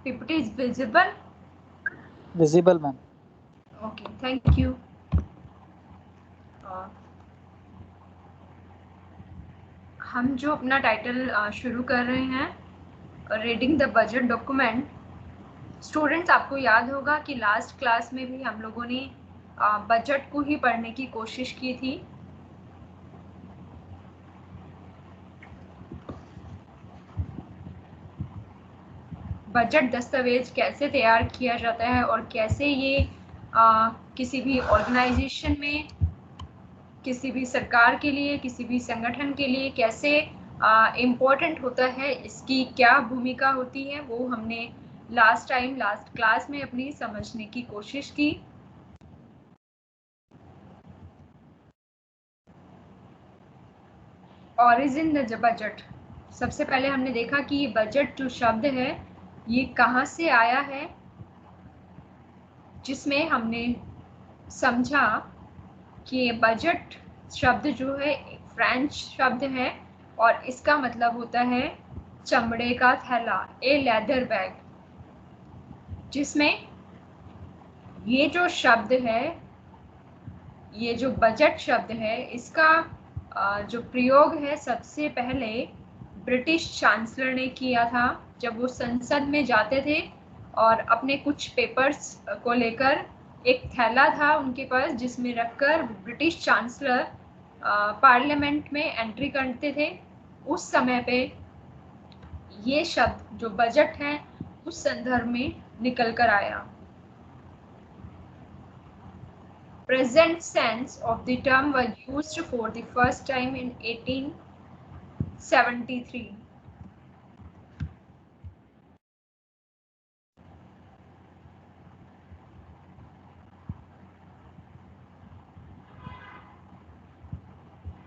PPT is visible? Visible, ma'am. Okay, thank you. हम जो अपना टाइटल शुरू कर रहे हैं, reading the budget document. Students, आपको याद होगा कि लास्ट क्लास में भी हम लोगों ने बजट को ही पढ़ने की कोशिश की थी। बजट दस्तावेज कैसे तैयार किया जाता है और कैसे ये किसी भी ऑर्गेनाइजेशन में, किसी भी सरकार के लिए, किसी भी संगठन के लिए कैसे इम्पोर्टेंट होता है, इसकी क्या भूमिका होती है, वो हमने लास्ट क्लास में अपनी समझने की कोशिश की। Origin the budget. सबसे पहले हमने देखा कि बजट जो शब्द है ये कहाँ से आया है, जिसमें हमने समझा कि बजट शब्द जो है एक फ्रेंच शब्द है और इसका मतलब होता है चमड़े का थैला, ए लेदर बैग। जिसमें ये जो शब्द है, ये जो बजट शब्द है, इसका जो प्रयोग है सबसे पहले ब्रिटिश चांसलर ने किया था, जब वो संसद में जाते थे और अपने कुछ पेपर्स को लेकर एक थैला था उनके पास जिसमें रखकर ब्रिटिश चांसलर पार्लियामेंट में एंट्री करते थे। उस समय पे ये शब्द जो बजट है उस संदर्भ में निकल कर आया। Present sense of the term was used for the first time in 1873.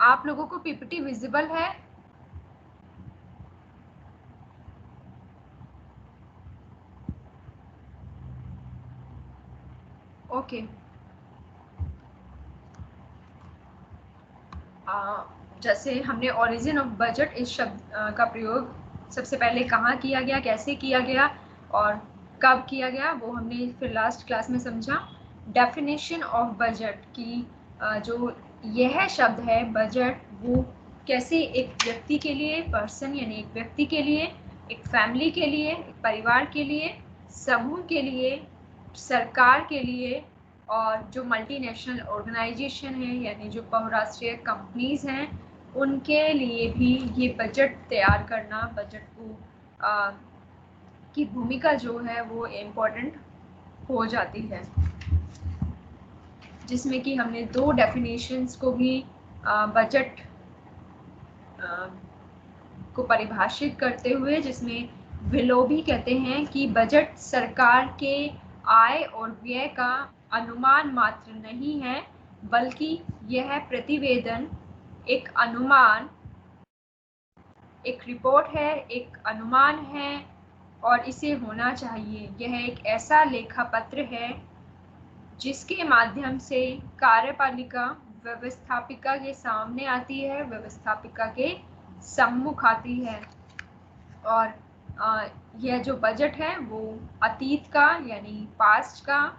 आप लोगों को पीपीटी विजिबल है? ओके। जैसे हमने ओरिजिन ऑफ बजट इस शब्द का प्रयोग सबसे पहले कहाँ किया गया, कैसे किया गया और कब किया गया, वो हमने फिर लास्ट क्लास में समझा। डेफिनेशन ऑफ बजट की जो यह शब्द है बजट, वो कैसे एक व्यक्ति के लिए, पर्सन यानी एक व्यक्ति के लिए, एक फैमिली के लिए, एक परिवार के लिए, समूह के लिए, सरकार के लिए और जो मल्टीनेशनल ऑर्गेनाइजेशन है यानी जो बहुराष्ट्रीय कंपनीज हैं उनके लिए भी ये बजट तैयार करना, बजट को की भूमिका जो है वो इम्पोर्टेंट हो जाती है। जिसमें कि हमने दो डेफिनेशंस को भी बजट को परिभाषित करते हुए, जिसमें विलोबी कहते हैं कि बजट सरकार के आय और व्यय का अनुमान मात्र नहीं है, बल्कि यह प्रतिवेदन एक अनुमान, एक रिपोर्ट है, एक अनुमान है और इसे होना चाहिए। यह एक ऐसा लेखापत्र है जिसके माध्यम से कार्यपालिका व्यवस्थापिका के सामने आती है, व्यवस्थापिका के सम्मुख आती है। और यह जो बजट है वो अतीत का यानी पास्ट का,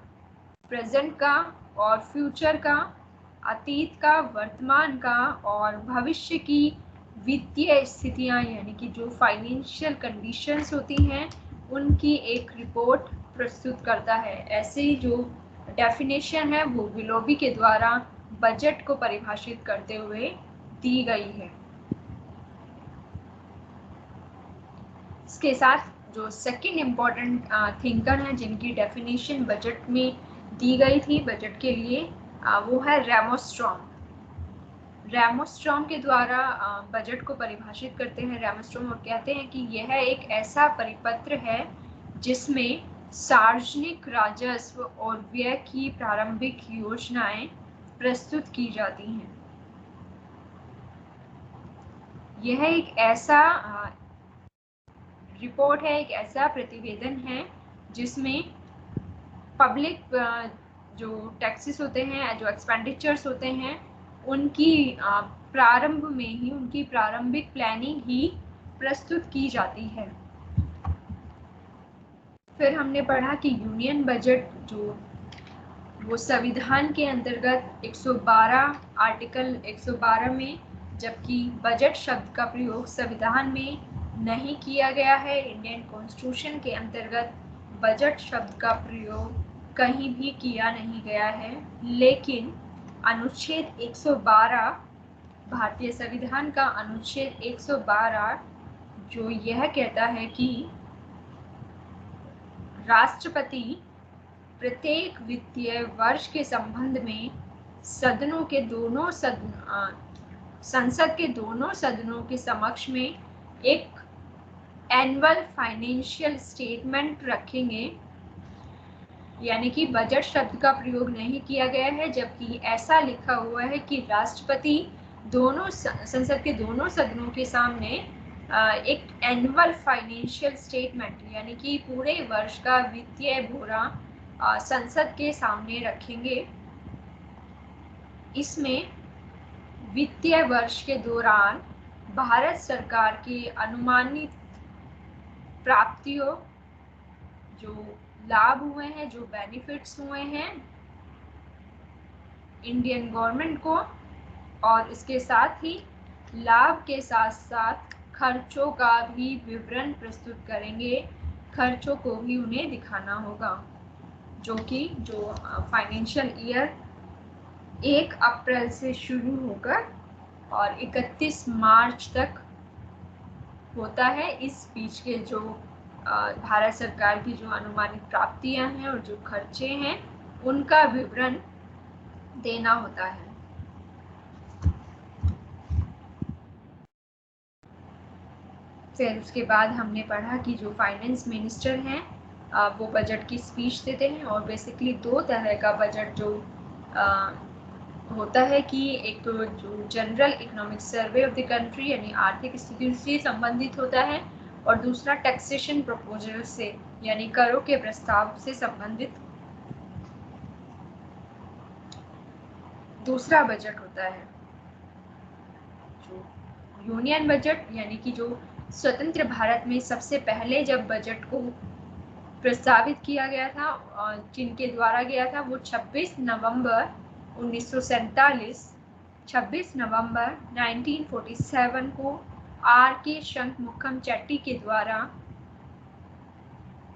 प्रेजेंट का और फ्यूचर का, अतीत का, वर्तमान का और भविष्य की वित्तीय स्थितियां यानी कि जो फाइनेंशियल कंडीशंस होती हैं उनकी एक रिपोर्ट प्रस्तुत करता है। ऐसे ही जो डेफिनेशन है वो विलोबी के द्वारा बजट को परिभाषित करते हुए दी गई है। इसके साथ जो सेकंड इम्पॉर्टेंट थिंकर हैं जिनकी डेफिनेशन बजट में दी गई थी बजट के लिए, वो है रेमोस्ट्रॉम। रेमोस्ट्रॉम के द्वारा बजट को परिभाषित करते हैं रेमोस्ट्रॉम और कहते हैं कि यह एक ऐसा परिपत्र है जिसमें सार्वजनिक राजस्व और व्यय की प्रारंभिक योजनाएं प्रस्तुत की जाती हैं। यह एक ऐसा रिपोर्ट है, एक ऐसा प्रतिवेदन है जिसमें पब्लिक जो टैक्सेस होते हैं, जो एक्सपेंडिचर्स होते हैं, उनकी प्रारंभ में ही, उनकी प्रारंभिक प्लानिंग ही प्रस्तुत की जाती है। फिर हमने पढ़ा कि यूनियन बजट जो वो संविधान के अंतर्गत 112 आर्टिकल 112 में, जबकि बजट शब्द का प्रयोग संविधान में नहीं किया गया है। इंडियन कॉन्स्टिट्यूशन के अंतर्गत बजट शब्द का प्रयोग कहीं भी किया नहीं गया है, लेकिन अनुच्छेद 112 भारतीय संविधान का अनुच्छेद 112 जो यह कहता है कि राष्ट्रपति प्रत्येक वित्तीय वर्ष के संबंध में संसद के दोनों सदनों के समक्ष में एक एनुअल फाइनेंशियल स्टेटमेंट रखेंगे। यानी कि बजट शब्द का प्रयोग नहीं किया गया है, जबकि ऐसा लिखा हुआ है कि राष्ट्रपति संसद के दोनों सदनों के सामने एक एनुअल फाइनेंशियल स्टेटमेंट यानी कि पूरे वर्ष का वित्तीय ब्यौरा संसद के सामने रखेंगे। इसमें वित्तीय वर्ष के दौरान भारत सरकार की अनुमानित प्राप्तियों, जो लाभ हुए हैं, जो बेनिफिट्स हुए हैं इंडियन गवर्नमेंट को, और इसके साथ ही लाभ के साथ साथ खर्चों का भी विवरण प्रस्तुत करेंगे। खर्चों को भी उन्हें दिखाना होगा, जो फाइनेंशियल ईयर 1 अप्रैल से शुरू होकर और 31 मार्च तक होता है। इस बीच के जो भारत सरकार की जो अनुमानित प्राप्तियां हैं और जो खर्चे हैं उनका विवरण देना होता है। फिर उसके बाद हमने पढ़ा कि जो फाइनेंस मिनिस्टर हैं वो बजट की स्पीच देते हैं, और बेसिकली 2 तरह का बजट जो होता है कि एक तो जो general economic survey of the country यानी आर्थिक स्थिति से संबंधित होता है, और दूसरा टैक्सेशन प्रपोजल से यानी करों के प्रस्ताव से संबंधित दूसरा बजट होता है। जो यूनियन बजट यानी कि जो स्वतंत्र भारत में सबसे पहले जब बजट को प्रस्तावित किया गया था, जिनके द्वारा गया था, वो 26 नवंबर 1947 को R.K. शंखमुखम चेट्टी के द्वारा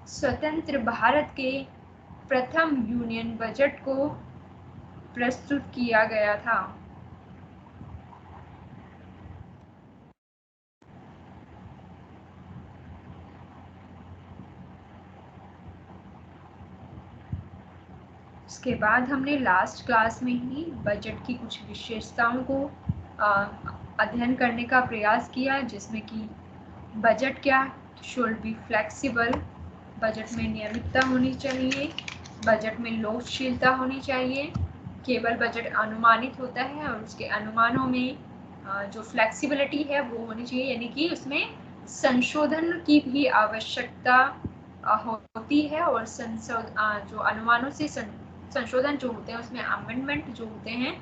स्वतंत्र भारत के प्रथम यूनियन बजट को प्रस्तुत किया गया था। उसके बाद हमने लास्ट क्लास में ही बजट की कुछ विशेषताओं को अध्ययन करने का प्रयास किया, जिसमें कि बजट क्या, शुड बी फ्लेक्सिबल, बजट में नियमितता होनी चाहिए, बजट में लोकशीलता होनी चाहिए, केवल बजट अनुमानित होता है और उसके अनुमानों में जो फ्लेक्सिबिलिटी है वो होनी चाहिए, यानी कि उसमें संशोधन की भी आवश्यकता होती है, और जो अनुमानों से संशोधन जो होते हैं उसमें अमेंडमेंट जो होते हैं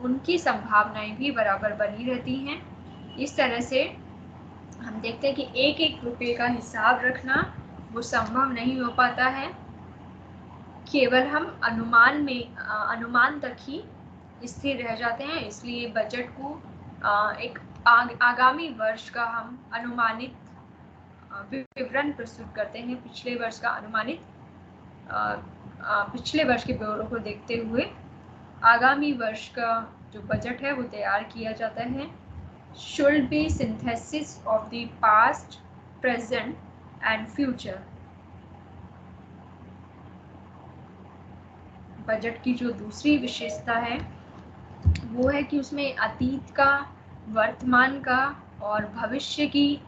उनकी संभावनाएं भी बराबर बनी रहती हैं। इस तरह से हम देखते हैं कि एक एक रुपये का हिसाब रखना वो संभव नहीं हो पाता है, केवल हम अनुमान तक ही स्थिर रह जाते हैं। इसलिए बजट को एक आगामी वर्ष का हम अनुमानित विवरण प्रस्तुत करते हैं। पिछले वर्ष के ब्यौरों को देखते हुए आगामी वर्ष का जो बजट है वो तैयार किया जाता है। should be synthesis of the past, present and future। Budget की जो दूसरी विशेषता है वो है कि उसमें अतीत का, वर्तमान का और भविष्य की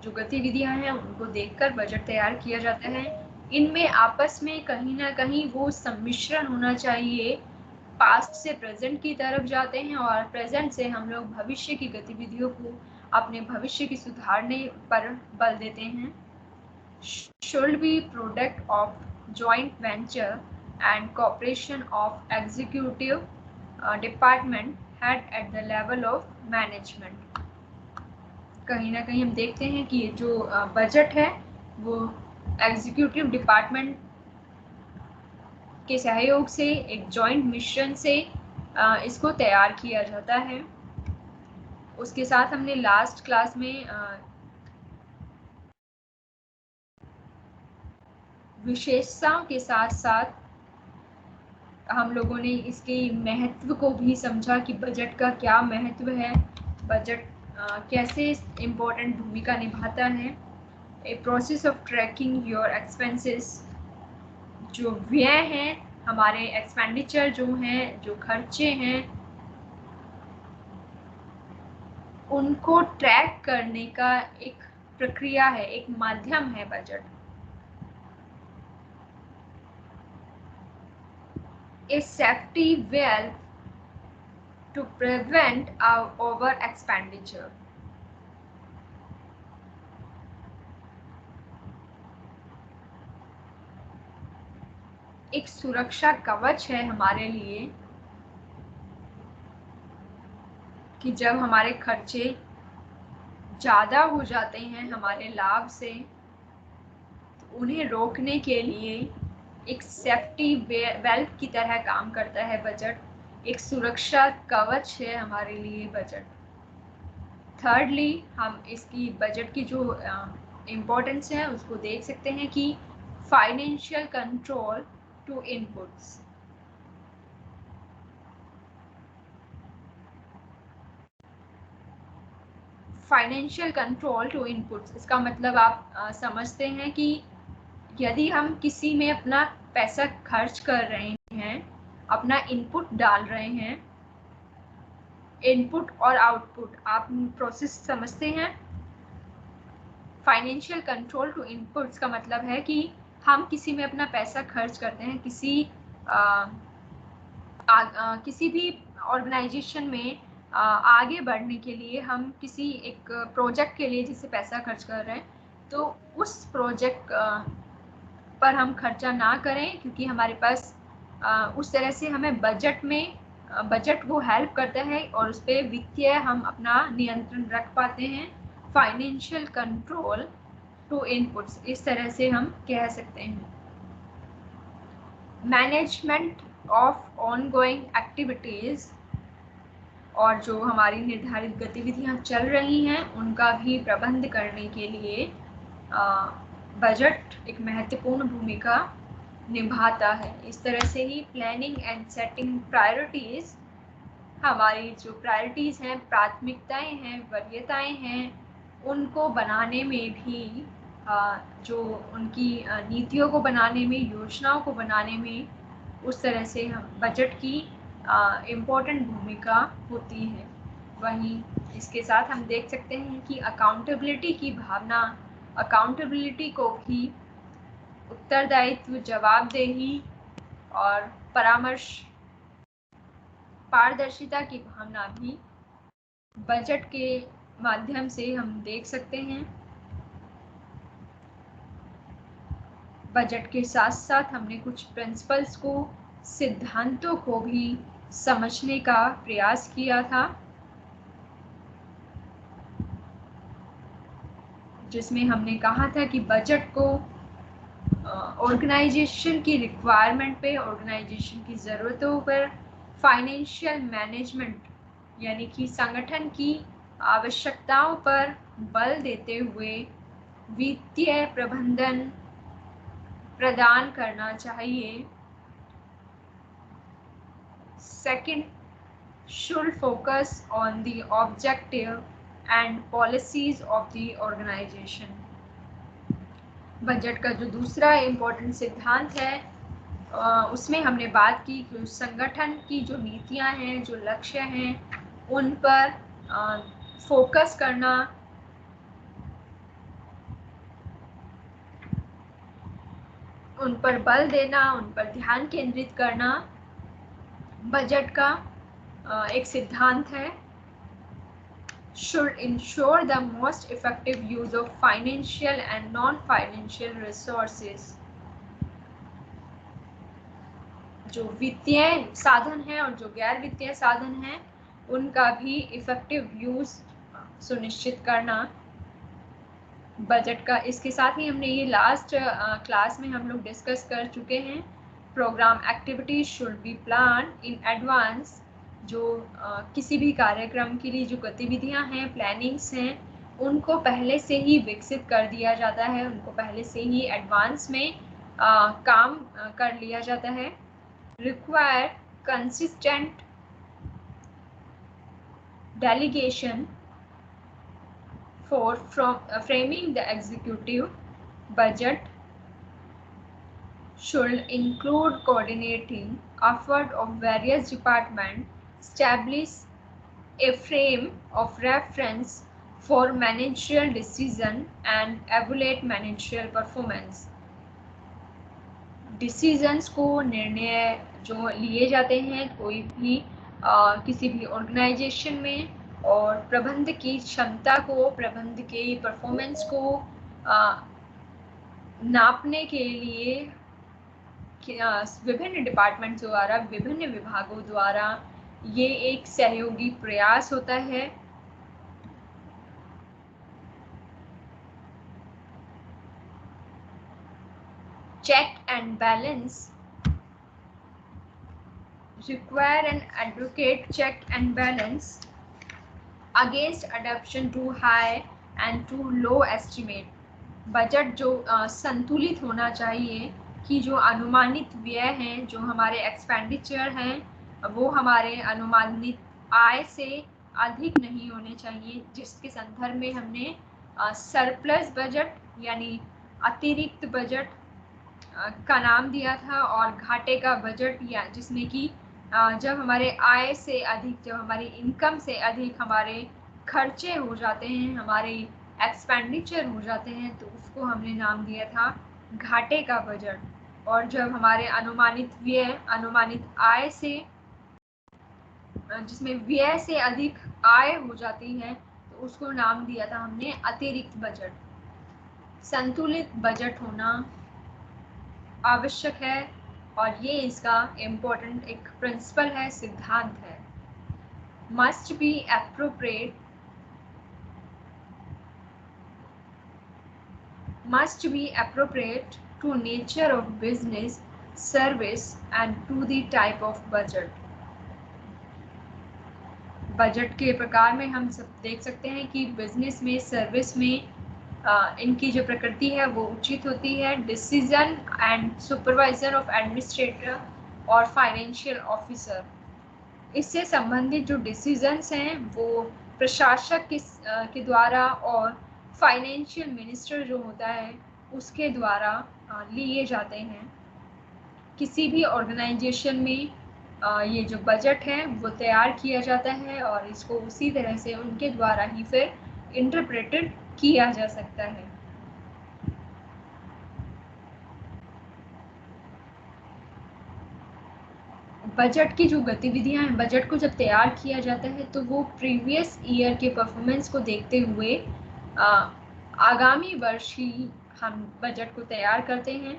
जो गतिविधियां हैं उनको देखकर बजट तैयार किया जाता है। इनमें आपस में कहीं ना कहीं वो सम्मिश्रण होना चाहिए, पास्ट से प्रेजेंट की तरफ जाते हैं और प्रेजेंट से हम लोग भविष्य की गतिविधियों को, अपने भविष्य की सुधारने पर बल देते हैं। should be product of joint venture and cooperation of executive department head at the level of management। कहीं ना कहीं हम देखते हैं कि जो बजट है वो एग्जीक्यूटिव डिपार्टमेंट के सहयोग से, एक जॉइंट मिशन से इसको तैयार किया जाता है। उसके साथ हमने लास्ट क्लास में विशेषताओं के साथ साथ हम लोगों ने इसके महत्व को भी समझा कि बजट का क्या महत्व है, बजट कैसे इम्पोर्टेंट भूमिका निभाता है। A process of trekking your expenses, जो व्यय हैं, हमारे एक्सपेंडिचर जो हैं, जो खर्चे हैं, उनको ट्रैक करने का एक प्रक्रिया है, एक माध्यम है budget. A safety valve to prevent over expenditure. एक सुरक्षा कवच है हमारे लिए कि जब हमारे खर्चे ज़्यादा हो जाते हैं हमारे लाभ से, तो उन्हें रोकने के लिए एक सेफ्टी वेल्व की तरह काम करता है बजट। एक सुरक्षा कवच है हमारे लिए बजट। थर्डली, हम इसकी बजट की जो इम्पोर्टेंस है उसको देख सकते हैं कि financial control to inputs. Financial control to inputs, इसका मतलब आप समझते हैं कि यदि हम किसी में अपना पैसा खर्च कर रहे हैं, अपना इनपुट डाल रहे हैं, इनपुट और आउटपुट, आप प्रोसेस समझते हैं। फाइनेंशियल कंट्रोल टू इनपुट्स का मतलब है कि हम किसी में अपना पैसा खर्च करते हैं, किसी भी ऑर्गेनाइजेशन में आगे बढ़ने के लिए हम किसी एक प्रोजेक्ट के लिए जिससे पैसा खर्च कर रहे हैं, तो उस प्रोजेक्ट पर हम खर्चा ना करें, क्योंकि हमारे पास उस तरह से हमें बजट वो हेल्प करता है और उस पर वित्तीय हम अपना नियंत्रण रख पाते हैं। फाइनेंशियल कंट्रोल टू इनपुट्स, इस तरह से हम कह सकते हैं। मैनेजमेंट ऑफ ऑनगोइंग एक्टिविटीज़, और जो हमारी निर्धारित गतिविधियां चल रही हैं उनका भी प्रबंध करने के लिए बजट एक महत्वपूर्ण भूमिका निभाता है। इस तरह से ही प्लानिंग एंड सेटिंग प्रायोरिटीज़, हमारी जो प्रायोरिटीज़ हैं, प्राथमिकताएं हैं, वरीयताएं हैं, उनको बनाने में भी जो उनकी नीतियों को बनाने में, योजनाओं को बनाने में, उस तरह से हम बजट की इम्पोर्टेंट भूमिका होती है। वहीं इसके साथ हम देख सकते हैं कि अकाउंटेबिलिटी की भावना, अकाउंटेबिलिटी को भी उत्तरदायित्व, जवाबदेही और परामर्श, पारदर्शिता की भावना भी बजट के माध्यम से हम देख सकते हैं। बजट के साथ साथ हमने कुछ प्रिंसिपल्स को, सिद्धांतों को भी समझने का प्रयास किया था, जिसमें हमने कहा था कि बजट को ऑर्गेनाइजेशन की रिक्वायरमेंट पे, ऑर्गेनाइजेशन की ज़रूरतों पर, फाइनेंशियल मैनेजमेंट यानी कि संगठन की आवश्यकताओं पर बल देते हुए वित्तीय प्रबंधन प्रदान करना चाहिए। Second, should focus on the objective and policies of the organization. Budget का जो दूसरा इम्पोर्टेंट सिद्धांत है उसमें हमने बात की कि संगठन की जो नीतियां हैं, जो लक्ष्य हैं, उन पर फोकस करना, उन पर बल देना, उन पर ध्यान केंद्रित करना बजट का एक सिद्धांत है। should ensure the most effective use of financial and non-financial resources. जो वित्तीय साधन हैं और जो गैर वित्तीय साधन हैं उनका भी इफेक्टिव यूज सुनिश्चित करना। बजट का। इसके साथ ही हमने ये लास्ट क्लास में हम लोग डिस्कस कर चुके हैं, programme activities should be plan in advance. जो किसी भी कार्यक्रम के लिए जो गतिविधियां हैं, प्लानिंग्स हैं, उनको पहले से ही विकसित कर दिया जाता है, उनको पहले से ही एडवांस में काम कर लिया जाता है। Require consistent delegation for framing the executive budget should include coordinating effort of various departments, establish a frame of reference for managerial decision and evaluate managerial performance। Decisions को, निर्णय जो लिए जाते हैं कोई भी किसी भी ऑर्गेनाइजेशन में, और प्रबंध की क्षमता को, प्रबंध के परफॉर्मेंस को नापने के लिए विभिन्न डिपार्टमेंट्स द्वारा, विभिन्न विभागों द्वारा ये एक सहयोगी प्रयास होता है। Check and balance require an adequate check and balance against adoption too high and too low estimate। Budget जो संतुलित होना चाहिए कि जो अनुमानित व्यय हैं, जो हमारे एक्सपेंडिचर हैं, वो हमारे अनुमानित आय से अधिक नहीं होने चाहिए, जिसके संदर्भ में हमने सरप्लस बजट यानी अतिरिक्त बजट का नाम दिया था, और घाटे का बजट, या जिसमें कि जब हमारे आय से अधिक, जब हमारी इनकम से अधिक हमारे खर्चे हो जाते हैं, हमारे एक्सपेंडिचर हो जाते हैं, तो उसको हमने नाम दिया था घाटे का बजट। और जब हमारे अनुमानित व्यय अनुमानित आय से, जिसमें व्यय से अधिक आय हो जाती है, तो उसको नाम दिया था हमने अतिरिक्त बजट। संतुलित बजट होना आवश्यक है, और ये इसका इम्पोर्टेंट एक प्रिंसिपल है, सिद्धांत है। Must be appropriate, must be appropriate to nature of business, service and to the type of budget। Budget के प्रकार में हम सब देख सकते हैं कि बिजनेस में, सर्विस में इनकी जो प्रकृति है वो उचित होती है। Decision and supervisor of administrator और फाइनेंशियल ऑफिसर, इससे संबंधित जो डिसीजंस हैं वो प्रशासक के द्वारा और फाइनेंशियल मिनिस्टर जो होता है उसके द्वारा लिए जाते हैं। किसी भी ऑर्गेनाइजेशन में ये जो बजट है वो तैयार किया जाता है, और इसको उसी तरह से उनके द्वारा ही फिर इंटरप्रेटेड किया जा सकता है। बजट की जो गतिविधियां हैं, बजट को जब तैयार किया जाता है तो वो प्रीवियस ईयर के परफॉर्मेंस को देखते हुए आगामी वर्ष ही हम बजट को तैयार करते हैं।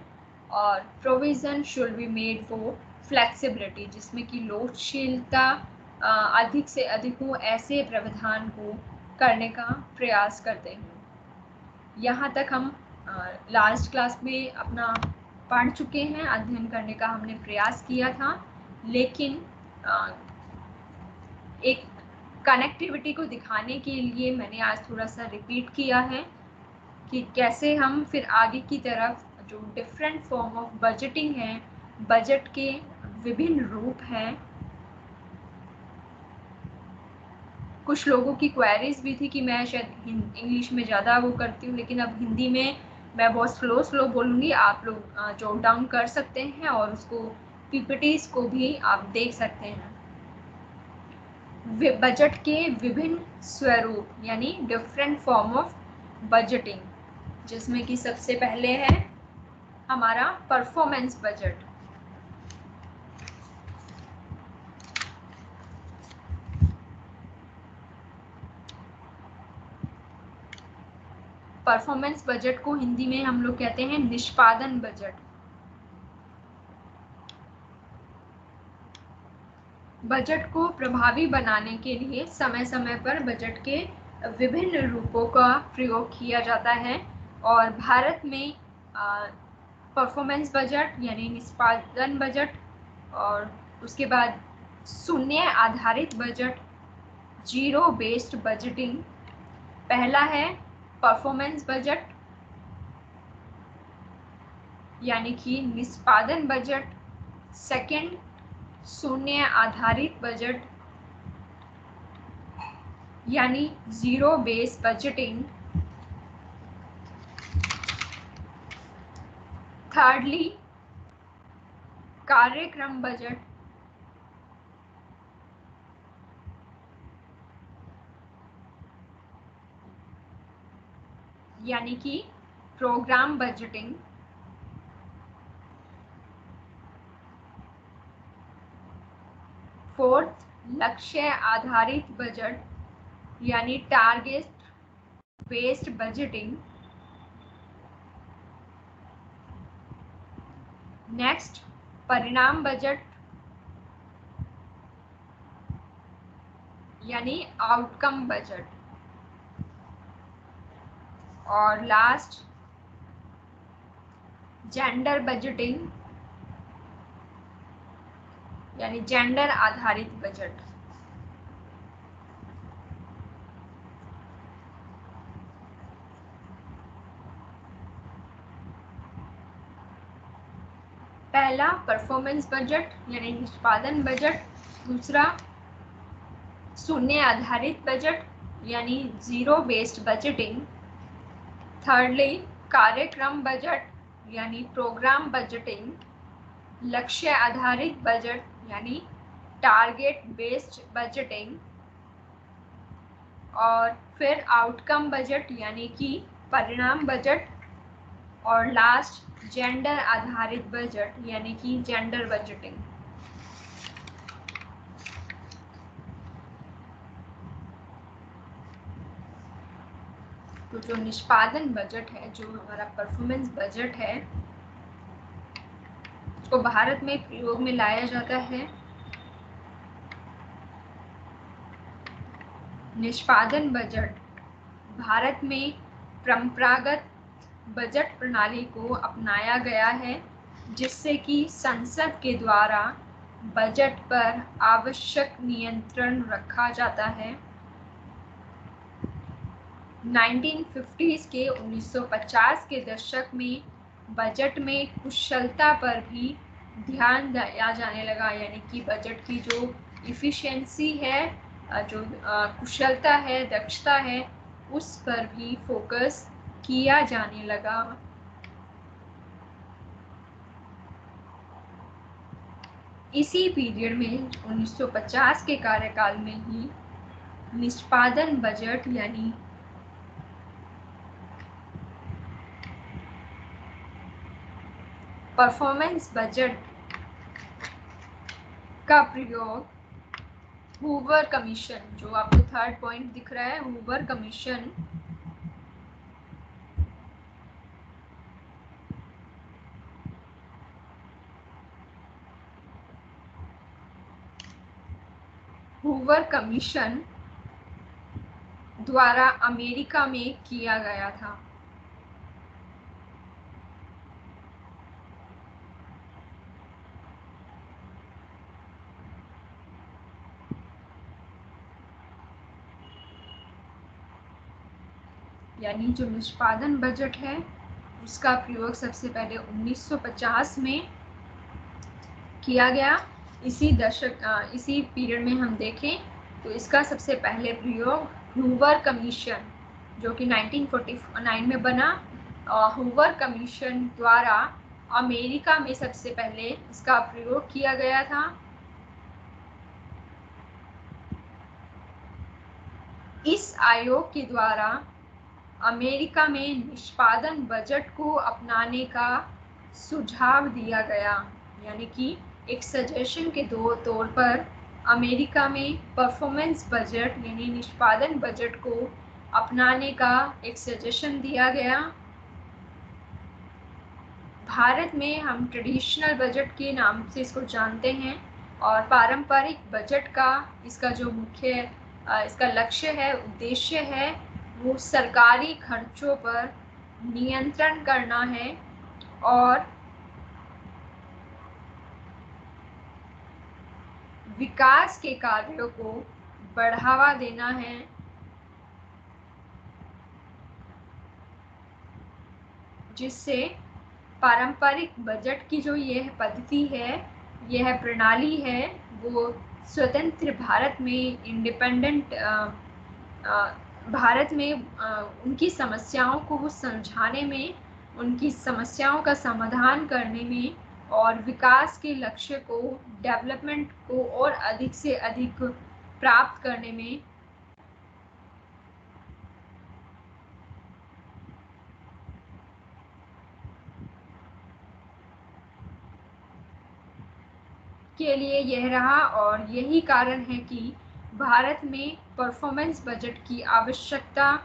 और provision should be made for flexibility, जिसमें कि लोचशीलता अधिक से अधिक हो, ऐसे प्रावधान को करने का प्रयास करते हैं। यहाँ तक हम लास्ट क्लास में अपना पढ़ चुके हैं, अध्ययन करने का हमने प्रयास किया था, लेकिन एक कनेक्टिविटी को दिखाने के लिए मैंने आज थोड़ा सा रिपीट किया है कि कैसे हम फिर आगे की तरफ जो डिफरेंट फॉर्म ऑफ बजटिंग है, बजट के विभिन्न रूप हैं। कुछ लोगों की क्वेरीज भी थी कि मैं शायद इंग्लिश में ज़्यादा वो करती हूँ, लेकिन अब हिंदी में मैं बहुत स्लो बोलूँगी, आप लोग जॉट डाउन कर सकते हैं और उसको पीपीटीज को भी आप देख सकते हैं। बजट के विभिन्न स्वरूप यानी डिफरेंट फॉर्म ऑफ बजटिंग, जिसमें कि सबसे पहले है हमारा परफॉर्मेंस बजट। परफॉर्मेंस बजट को हिंदी में हम लोग कहते हैं निष्पादन बजट। बजट को प्रभावी बनाने के लिए समय समय पर बजट के विभिन्न रूपों का प्रयोग किया जाता है और भारत में परफॉर्मेंस बजट यानी निष्पादन बजट और उसके बाद शून्य आधारित बजट, जीरो बेस्ड बजटिंग। पहला है परफॉर्मेंस बजट यानी कि निष्पादन बजट, सेकंड शून्य आधारित बजट यानी जीरो बेस बजटिंग, थर्डली कार्यक्रम बजट यानी कि प्रोग्राम बजटिंग, फोर्थ लक्ष्य आधारित बजट यानी टारगेट बेस्ड बजटिंग, नेक्स्ट परिणाम बजट यानी आउटकम बजट, और लास्ट जेंडर बजटिंग यानी जेंडर आधारित बजट। पहला परफॉर्मेंस बजट यानी निष्पादन बजट, दूसरा शून्य आधारित बजट यानी जीरो बेस्ड बजटिंग, थर्डली कार्यक्रम बजट यानी प्रोग्राम बजटिंग, लक्ष्य आधारित बजट यानी टारगेट बेस्ड बजटिंग, और फिर आउटकम बजट यानी कि परिणाम बजट, और लास्ट जेंडर आधारित बजट यानी कि जेंडर बजटिंग। तो जो निष्पादन बजट है, जो हमारा परफॉर्मेंस बजट है, उसको भारत में प्रयोग में लाया जाता है। निष्पादन बजट भारत में परंपरागत बजट प्रणाली को अपनाया गया है, जिससे कि संसद के द्वारा बजट पर आवश्यक नियंत्रण रखा जाता है। 1950s के 1950 के दशक में बजट में कुशलता पर भी ध्यान दिया जाने लगा, यानी कि बजट की जो इफिशिएंसी है, जो कुशलता है, दक्षता है, उस पर भी फोकस किया जाने लगा। इसी पीरियड में 1950 के कार्यकाल में ही निष्पादन बजट यानी परफॉर्मेंस बजट का प्रयोग हूवर कमीशन, जो आपको थर्ड पॉइंट दिख रहा है, हूवर कमीशन, हूवर कमीशन द्वारा अमेरिका में किया गया था। यानी जो निष्पादन बजट है उसका प्रयोग सबसे पहले 1950 में किया गया। इसी पीरियड में हम देखें तो इसका सबसे पहले प्रयोग हूवर कमीशन, जो कि 1949 में बना, हूवर कमीशन द्वारा अमेरिका में सबसे पहले इसका प्रयोग किया गया था। इस आयोग के द्वारा अमेरिका में निष्पादन बजट को अपनाने का सुझाव दिया गया, यानी कि एक सजेशन के तौर पर अमेरिका में परफॉर्मेंस बजट यानी निष्पादन बजट को अपनाने का एक सजेशन दिया गया। भारत में हम ट्रेडिशनल बजट के नाम से इसको जानते हैं, और पारंपरिक बजट का इसका जो मुख्य इसका लक्ष्य है, उद्देश्य है, वो सरकारी खर्चों पर नियंत्रण करना है और विकास के कार्यों को बढ़ावा देना है। जिससे पारंपरिक बजट की जो यह पद्धति है, यह प्रणाली है, वो स्वतंत्र भारत में, इंडिपेंडेंट भारत में उनकी समस्याओं को वो समझाने में, उनकी समस्याओं का समाधान करने में और विकास के लक्ष्य को, डेवलपमेंट को और अधिक से अधिक प्राप्त करने में के लिए यह रहा। और यही कारण है कि भारत में परफॉर्मेंस बजट की आवश्यकता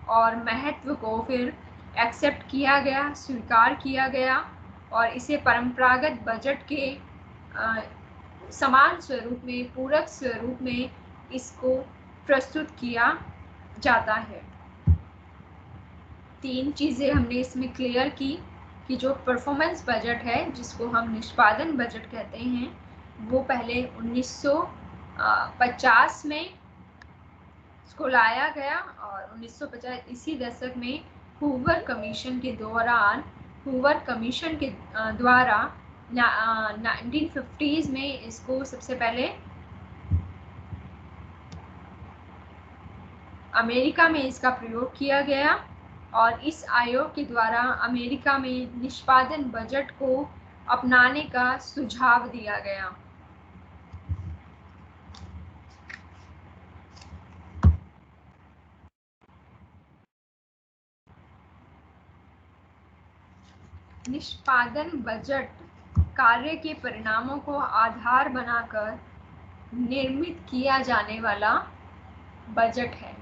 और महत्व को फिर एक्सेप्ट किया गया, स्वीकार किया गया और इसे परंपरागत बजट के समान स्वरूप में, पूरक स्वरूप में इसको प्रस्तुत किया जाता है। 3 चीज़ें हमने इसमें क्लियर की कि जो परफॉर्मेंस बजट है, जिसको हम निष्पादन बजट कहते हैं, वो पहले 1950 में इसको लाया गया और 1950 इसी दशक में हूवर कमीशन के दौरान, हूवर कमीशन के द्वारा 1950s में इसको सबसे पहले अमेरिका में इसका प्रयोग किया गया और इस आयोग के द्वारा अमेरिका में निष्पादन बजट को अपनाने का सुझाव दिया गया। निष्पादन बजट कार्य के परिणामों को आधार बनाकर निर्मित किया जाने वाला बजट है।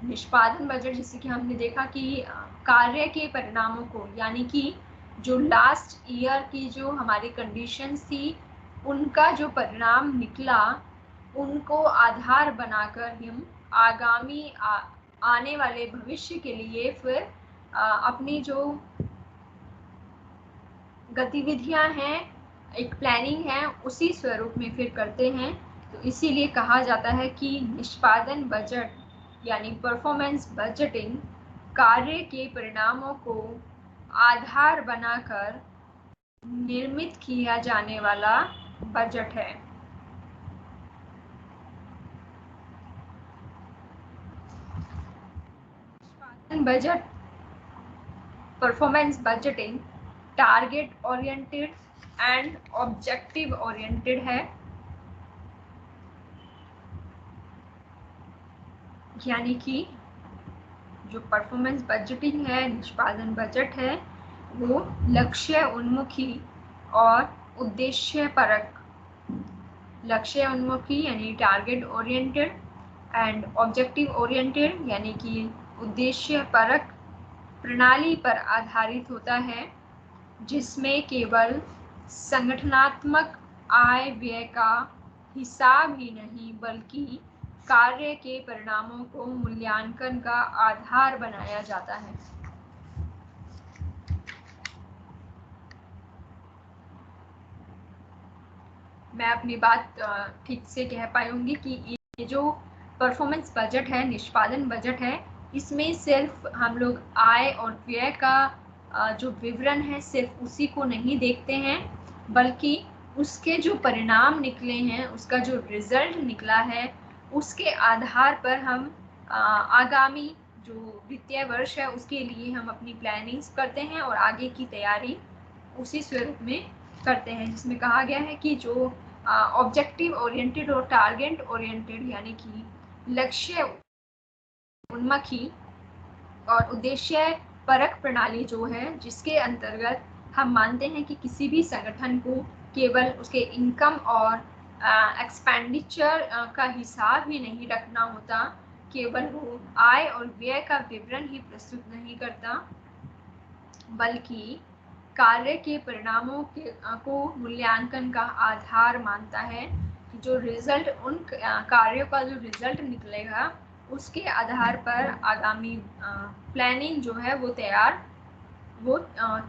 निष्पादन बजट, जैसे कि हमने देखा कि कार्य के परिणामों को, यानी कि जो लास्ट ईयर की जो हमारी कंडीशंस थी, उनका जो परिणाम निकला, उनको आधार बनाकर हम आगामी आने वाले भविष्य के लिए फिर अपनी जो गतिविधियां हैं, एक प्लानिंग है, उसी स्वरूप में फिर करते हैं। तो इसीलिए कहा जाता है कि निष्पादन बजट यानी परफॉर्मेंस बजटिंग कार्य के परिणामों को आधार बनाकर निर्मित किया जाने वाला बजट है। निष्पादन budget, performance budgeting target oriented and objective oriented है। यानी कि जो परफॉर्मेंस बजटिंग है, निष्पादन बजट है, वो लक्ष्य उन्मुखी और उद्देश्य परक, लक्ष्य उन्मुखी यानी target oriented and objective oriented यानी कि उद्देश्य परक प्रणाली पर आधारित होता है, जिसमें केवल संगठनात्मक आय व्यय का हिसाब ही नहीं बल्कि कार्य के परिणामों को मूल्यांकन का आधार बनाया जाता है। मैं अपनी बात ठीक से कह पाऊंगी कि ये जो परफॉर्मेंस बजट है, निष्पादन बजट है, इसमें सिर्फ हम लोग आय और व्यय का जो विवरण है, सिर्फ उसी को नहीं देखते हैं, बल्कि उसके जो परिणाम निकले हैं, उसका जो रिजल्ट निकला है, उसके आधार पर हम आगामी जो वित्तीय वर्ष है उसके लिए हम अपनी प्लानिंग्स करते हैं और आगे की तैयारी उसी स्वरूप में करते हैं, जिसमें कहा गया है कि जो ऑब्जेक्टिव ओरिएंटेड और टारगेट ओरिएंटेड यानी कि लक्ष्य उन्मुखी और उद्देश्य परक प्रणाली जो है, जिसके अंतर्गत हम मानते हैं कि किसी भी संगठन को केवल उसके इनकम और एक्सपेंडिचर का हिसाब ही नहीं रखना होता, केवल वो आय और व्यय का विवरण ही प्रस्तुत नहीं करता, बल्कि कार्य के परिणामों को मूल्यांकन का आधार मानता है। जो रिजल्ट, उन कार्यों का जो रिजल्ट निकलेगा उसके आधार पर आगामी प्लानिंग जो है वो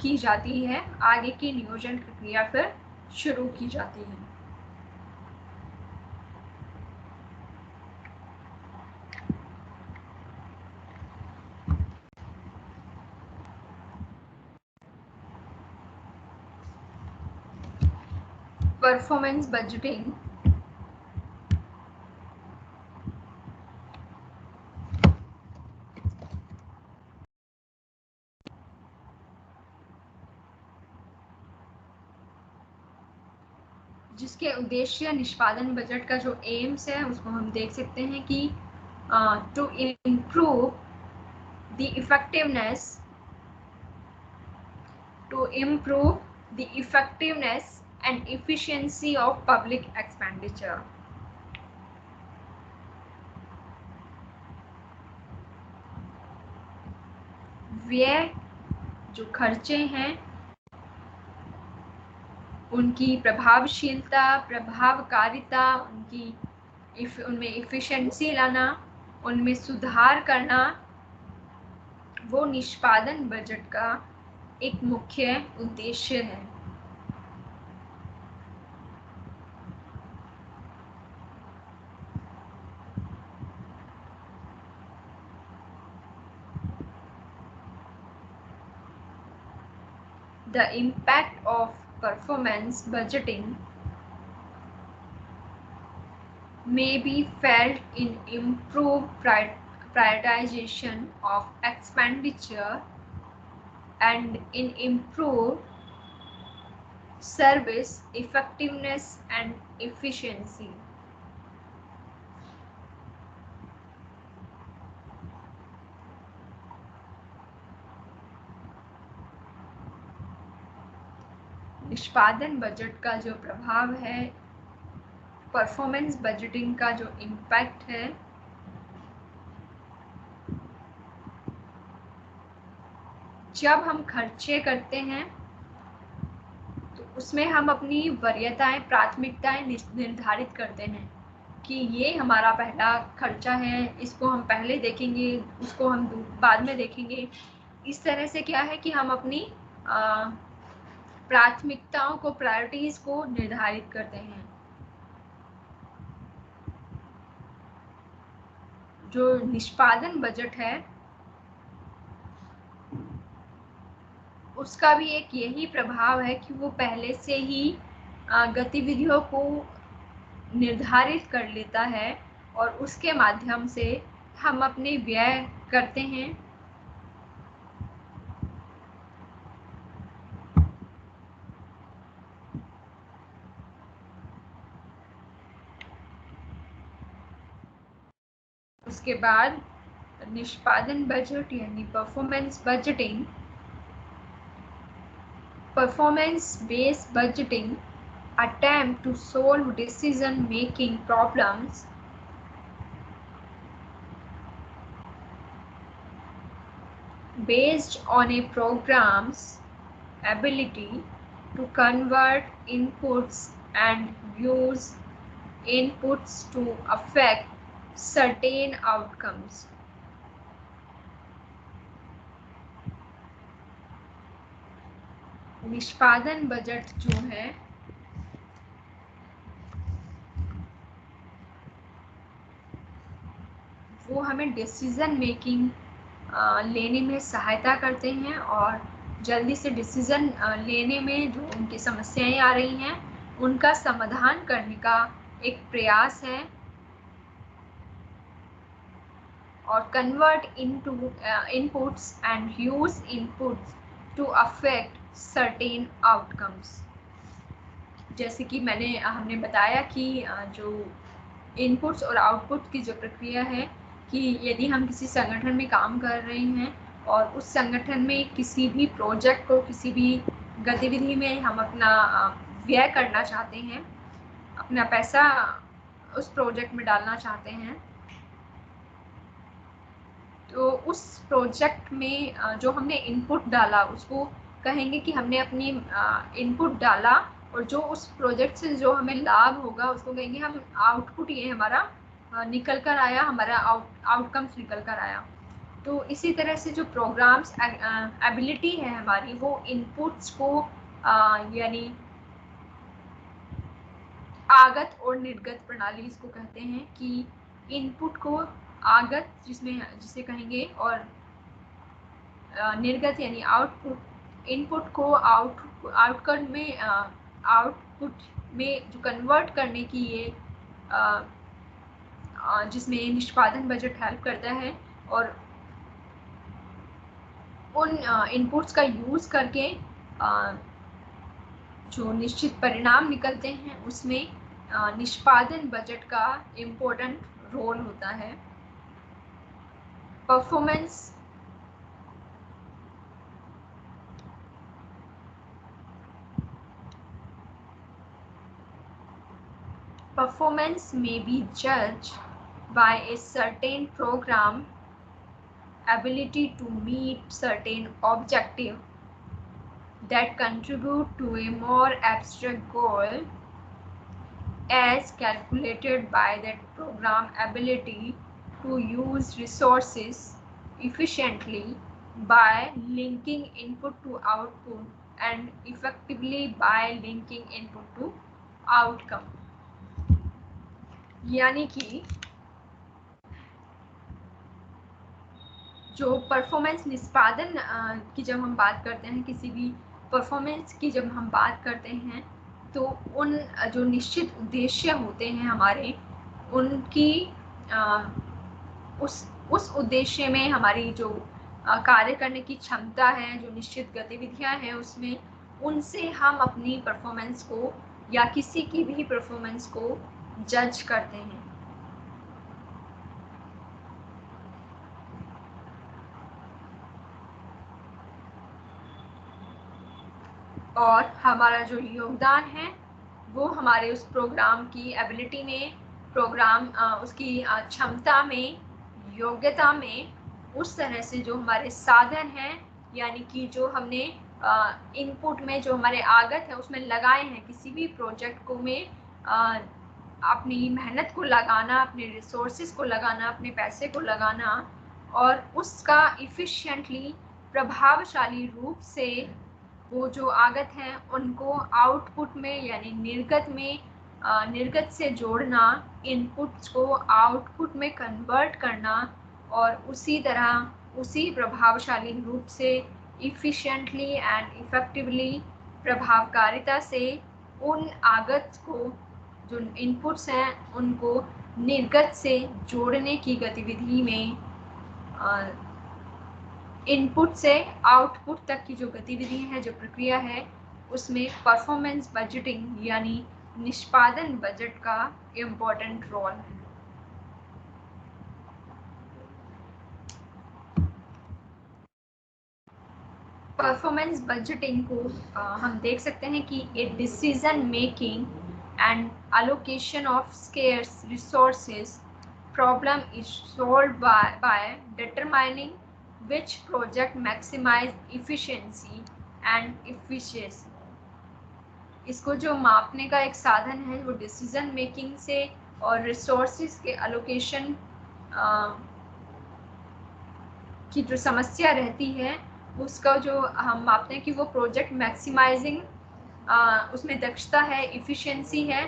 की जाती है, आगे की नियोजन प्रक्रिया फिर शुरू की जाती है। परफॉर्मेंस बजटिंग जिसके उद्देश्य निष्पादन बजट का जो एम्स है उसको हम देख सकते हैं कि to improve the effectiveness and efficiency of public expenditure. व्यय जो खर्चे हैं उनकी प्रभावशीलता, प्रभावकारिता, उनमें इफिशिएंसी लाना, उनमें सुधार करना, वो निष्पादन बजट का एक मुख्य उद्देश्य है। The impact of performance budgeting may be felt in improved prioritization of expenditure and in improved service effectiveness and efficiency. निष्पादन बजट का जो प्रभाव है, परफॉर्मेंस बजटिंग का जो इम्पैक्ट है, जब हम खर्चे करते हैं तो उसमें हम अपनी वरीयताएं, प्राथमिकताएं निर्धारित करते हैं कि ये हमारा पहला खर्चा है, इसको हम पहले देखेंगे, उसको हम बाद में देखेंगे। इस तरह से क्या है कि हम अपनी प्राथमिकताओं को, प्रायोरिटीज को निर्धारित करते हैं। जो निष्पादन बजट है उसका भी एक यही प्रभाव है कि वो पहले से ही गतिविधियों को निर्धारित कर लेता है और उसके माध्यम से हम अपने व्यय करते हैं। उसके बाद निष्पादन बजट यानी performance budgeting, performance based budgeting attempt to solve decision making problems based on a program's ability to convert inputs and use inputs to affect certain outcomes. निष्पादन बजट जो है वो हमें डिसीजन मेकिंग लेने में सहायता करते हैं और जल्दी से डिसीजन लेने में जो उनकी समस्याएं आ रही हैं उनका समाधान करने का एक प्रयास है, और convert into inputs and use inputs to affect certain outcomes. जैसे कि हमने बताया कि जो इनपुट्स और आउटपुट की जो प्रक्रिया है कि यदि हम किसी संगठन में काम कर रहे हैं और उस संगठन में किसी भी प्रोजेक्ट को, किसी भी गतिविधि में हम अपना व्यय करना चाहते हैं, अपना पैसा उस प्रोजेक्ट में डालना चाहते हैं, तो उस प्रोजेक्ट में जो हमने इनपुट डाला उसको कहेंगे कि हमने अपनी इनपुट डाला और जो उस प्रोजेक्ट से जो हमें लाभ होगा उसको कहेंगे हम आउटपुट। ये हमारा निकल कर आया, हमारा आउटकम्स निकल कर आया। तो इसी तरह से जो प्रोग्राम्स एबिलिटी है हमारी, वो इनपुट्स को यानी आगत और निर्गत प्रणाली इसको कहते हैं कि इनपुट को आगत जिसे कहेंगे, और निर्गत यानी आउटपुट। इनपुट को आउटपुट में जो कन्वर्ट करने की ये जिसमें निष्पादन बजट हेल्प करता है, और उन इनपुट्स का यूज़ करके जो निश्चित परिणाम निकलते हैं उसमें निष्पादन बजट का इम्पोर्टेंट रोल होता है। Performance may be judged by a certain program ability to meet certain objective that contribute to a more abstract goal as calculated by that program ability to use resources efficiently by linking input to output and effectively by linking input to outcome। यानी कि जो performance निष्पादन की जब हम बात करते हैं, किसी भी परफॉर्मेंस की जब हम बात करते हैं, तो उन जो निश्चित उद्देश्य होते हैं हमारे, उनकी उस उद्देश्य में हमारी जो कार्य करने की क्षमता है, जो निश्चित गतिविधियां हैं, उसमें उनसे हम अपनी परफॉर्मेंस को या किसी की भी परफॉर्मेंस को जज करते हैं। और हमारा जो योगदान है वो हमारे उस प्रोग्राम की एबिलिटी में, प्रोग्राम उसकी क्षमता में, योग्यता में, उस तरह से जो हमारे साधन हैं, यानी कि जो हमने इनपुट में जो हमारे आगत है उसमें लगाए हैं, किसी भी प्रोजेक्ट को में अपनी मेहनत को लगाना, अपने रिसोर्सेज को लगाना, अपने पैसे को लगाना, और उसका इफ़िशिएंटली प्रभावशाली रूप से वो जो आगत हैं उनको आउटपुट में यानी निर्गत से जोड़ना, इनपुट्स को आउटपुट में कन्वर्ट करना, और उसी तरह उसी प्रभावशाली रूप से इफ़िशिएंटली एंड इफ़ेक्टिवली प्रभावकारिता से उन आगत को, जो इनपुट्स हैं, उनको निर्गत से जोड़ने की गतिविधि में, इनपुट से आउटपुट तक की जो गतिविधि है, जो प्रक्रिया है, उसमें परफॉर्मेंस बजटिंग यानी निष्पादन बजट का इम्पोर्टेंट रोल है। परफॉर्मेंस बजटिंग को हम देख सकते हैं कि a decision making and allocation of scarce resources problem is solved by determining which project maximize efficiency and efficacy। इसको जो मापने का एक साधन है वो डिसीजन मेकिंग से और रिसोर्सेज के अलोकेशन की जो समस्या रहती है उसका जो हम मापते हैं कि वो प्रोजेक्ट मैक्सिमाइजिंग उसमें दक्षता है, इफ़िशिएंसी है,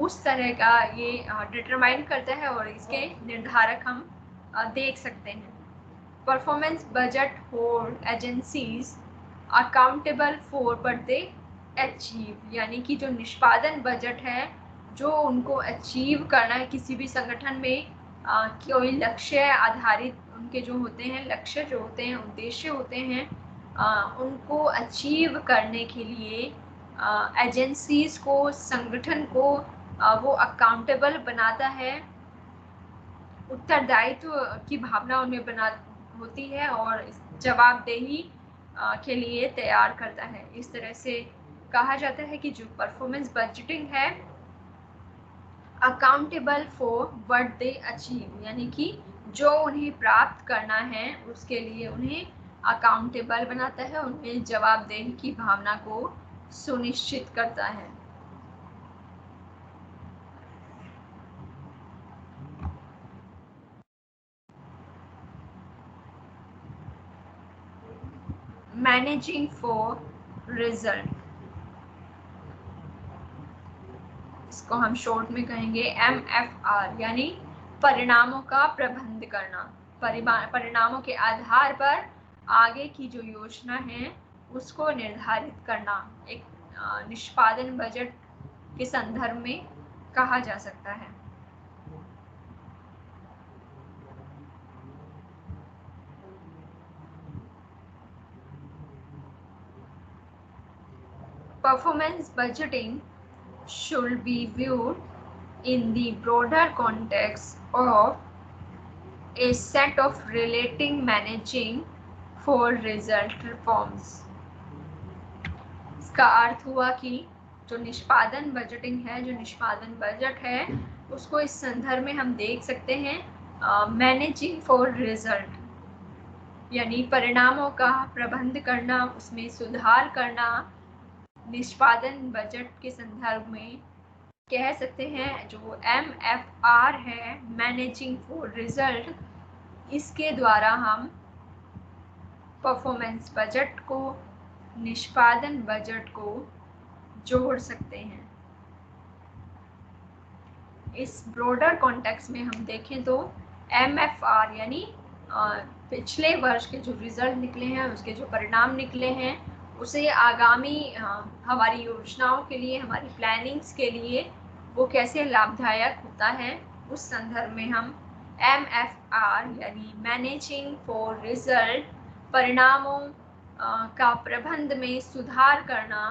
उस तरह का ये डिटरमाइन करता है, और इसके निर्धारक हम देख सकते हैं। Performance budget hold agencies accountable for what they achieve, यानी कि जो निष्पादन बजट है जो उनको अचीव करना है किसी भी संगठन में, कोई लक्ष्य आधारित उनके जो होते हैं, लक्ष्य जो होते हैं, उद्देश्य होते हैं, उनको अचीव करने के लिए एजेंसीज को, संगठन को वो अकाउंटेबल बनाता है, उत्तरदायित्व की भावना उनमें बना होती है, और जवाबदेही के लिए तैयार करता है। इस तरह से कहा जाता है कि जो परफॉर्मेंस बजटिंग है accountable for what they achieve, यानी कि जो उन्हें प्राप्त करना है उसके लिए उन्हें अकाउंटेबल बनाता है, उनमें जवाबदेही की भावना को सुनिश्चित करता है। मैनेजिंग फॉर रिजल्ट, इसको हम शॉर्ट में कहेंगे MFR, यानी परिणामों का प्रबंध करना। परिणामों के आधार पर आगे की जो योजना है उसको निर्धारित करना एक निष्पादन बजट के संदर्भ में कहा जा सकता है। Performance budgeting should be viewed in the broader context of a set of relating managing for result reforms। इसका अर्थ हुआ कि जो निष्पादन बजटिंग है, जो निष्पादन बजट है, उसको इस संदर्भ में हम देख सकते हैं मैनेजिंग फॉर रिजल्ट, यानी परिणामों का प्रबंध करना, उसमें सुधार करना। निष्पादन बजट के संदर्भ में कह सकते हैं जो MFR है, मैनेजिंग फॉर रिजल्ट, इसके द्वारा हम परफॉर्मेंस बजट को, निष्पादन बजट को जोड़ सकते हैं। इस ब्रॉडर कॉन्टेक्स्ट में हम देखें तो MFR यानी पिछले वर्ष के जो रिजल्ट निकले हैं, उसके जो परिणाम निकले हैं, उसे आगामी हमारी योजनाओं के लिए, हमारी प्लानिंग्स के लिए वो कैसे लाभदायक होता है, उस संदर्भ में हम MFR यानी मैनेजिंग फॉर रिजल्ट, परिणामों का प्रबंध में सुधार करना,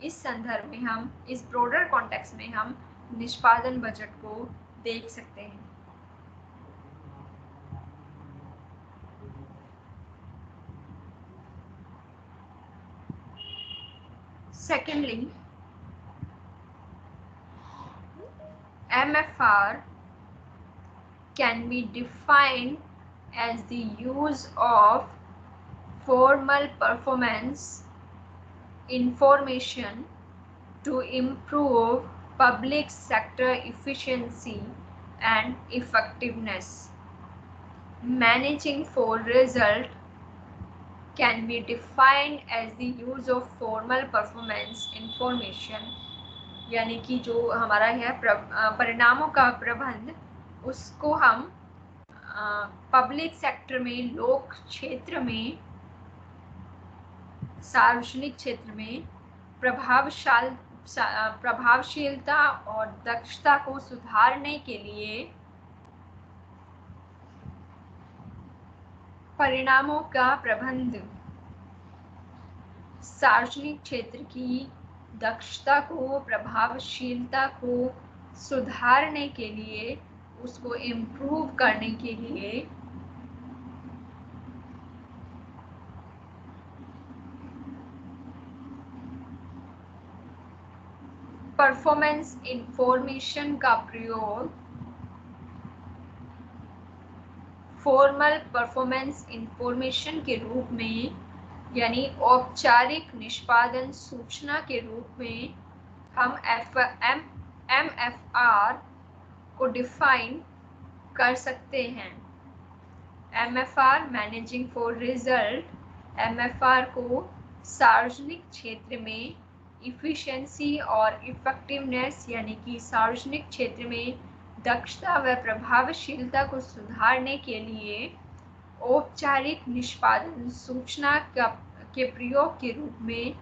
इस संदर्भ में हम, इस ब्रॉडर कॉन्टेक्स्ट में हम निष्पादन बजट को देख सकते हैं। Secondly, MFR can be defined as the use of formal performance information to improve public sector efficiency and effectiveness. Managing for result can be defined as the use of formal performance information, यानी कि जो हमारा है परिणामों का प्रबंध, उसको हम पब्लिक सेक्टर में, लोक क्षेत्र में, सार्वजनिक क्षेत्र में प्रभावशीलता और दक्षता को सुधारने के लिए परिणामों का प्रबंध, सार्वजनिक क्षेत्र की दक्षता को, प्रभावशीलता को सुधारने के लिए, उसको इम्प्रूव करने के लिए परफॉर्मेंस इंफॉर्मेशन का प्रयोग फॉर्मल परफॉर्मेंस इंफॉर्मेशन के रूप में, यानी औपचारिक निष्पादन सूचना के रूप में हम MFR को डिफाइन कर सकते हैं। MFR managing for result, MFR को सार्वजनिक क्षेत्र में इफिशिएंसी और इफेक्टिवनेस, यानी कि सार्वजनिक क्षेत्र में दक्षता व प्रभावशीलता को सुधारने के लिए औपचारिक निष्पादन सूचना के प्रयोग के रूप में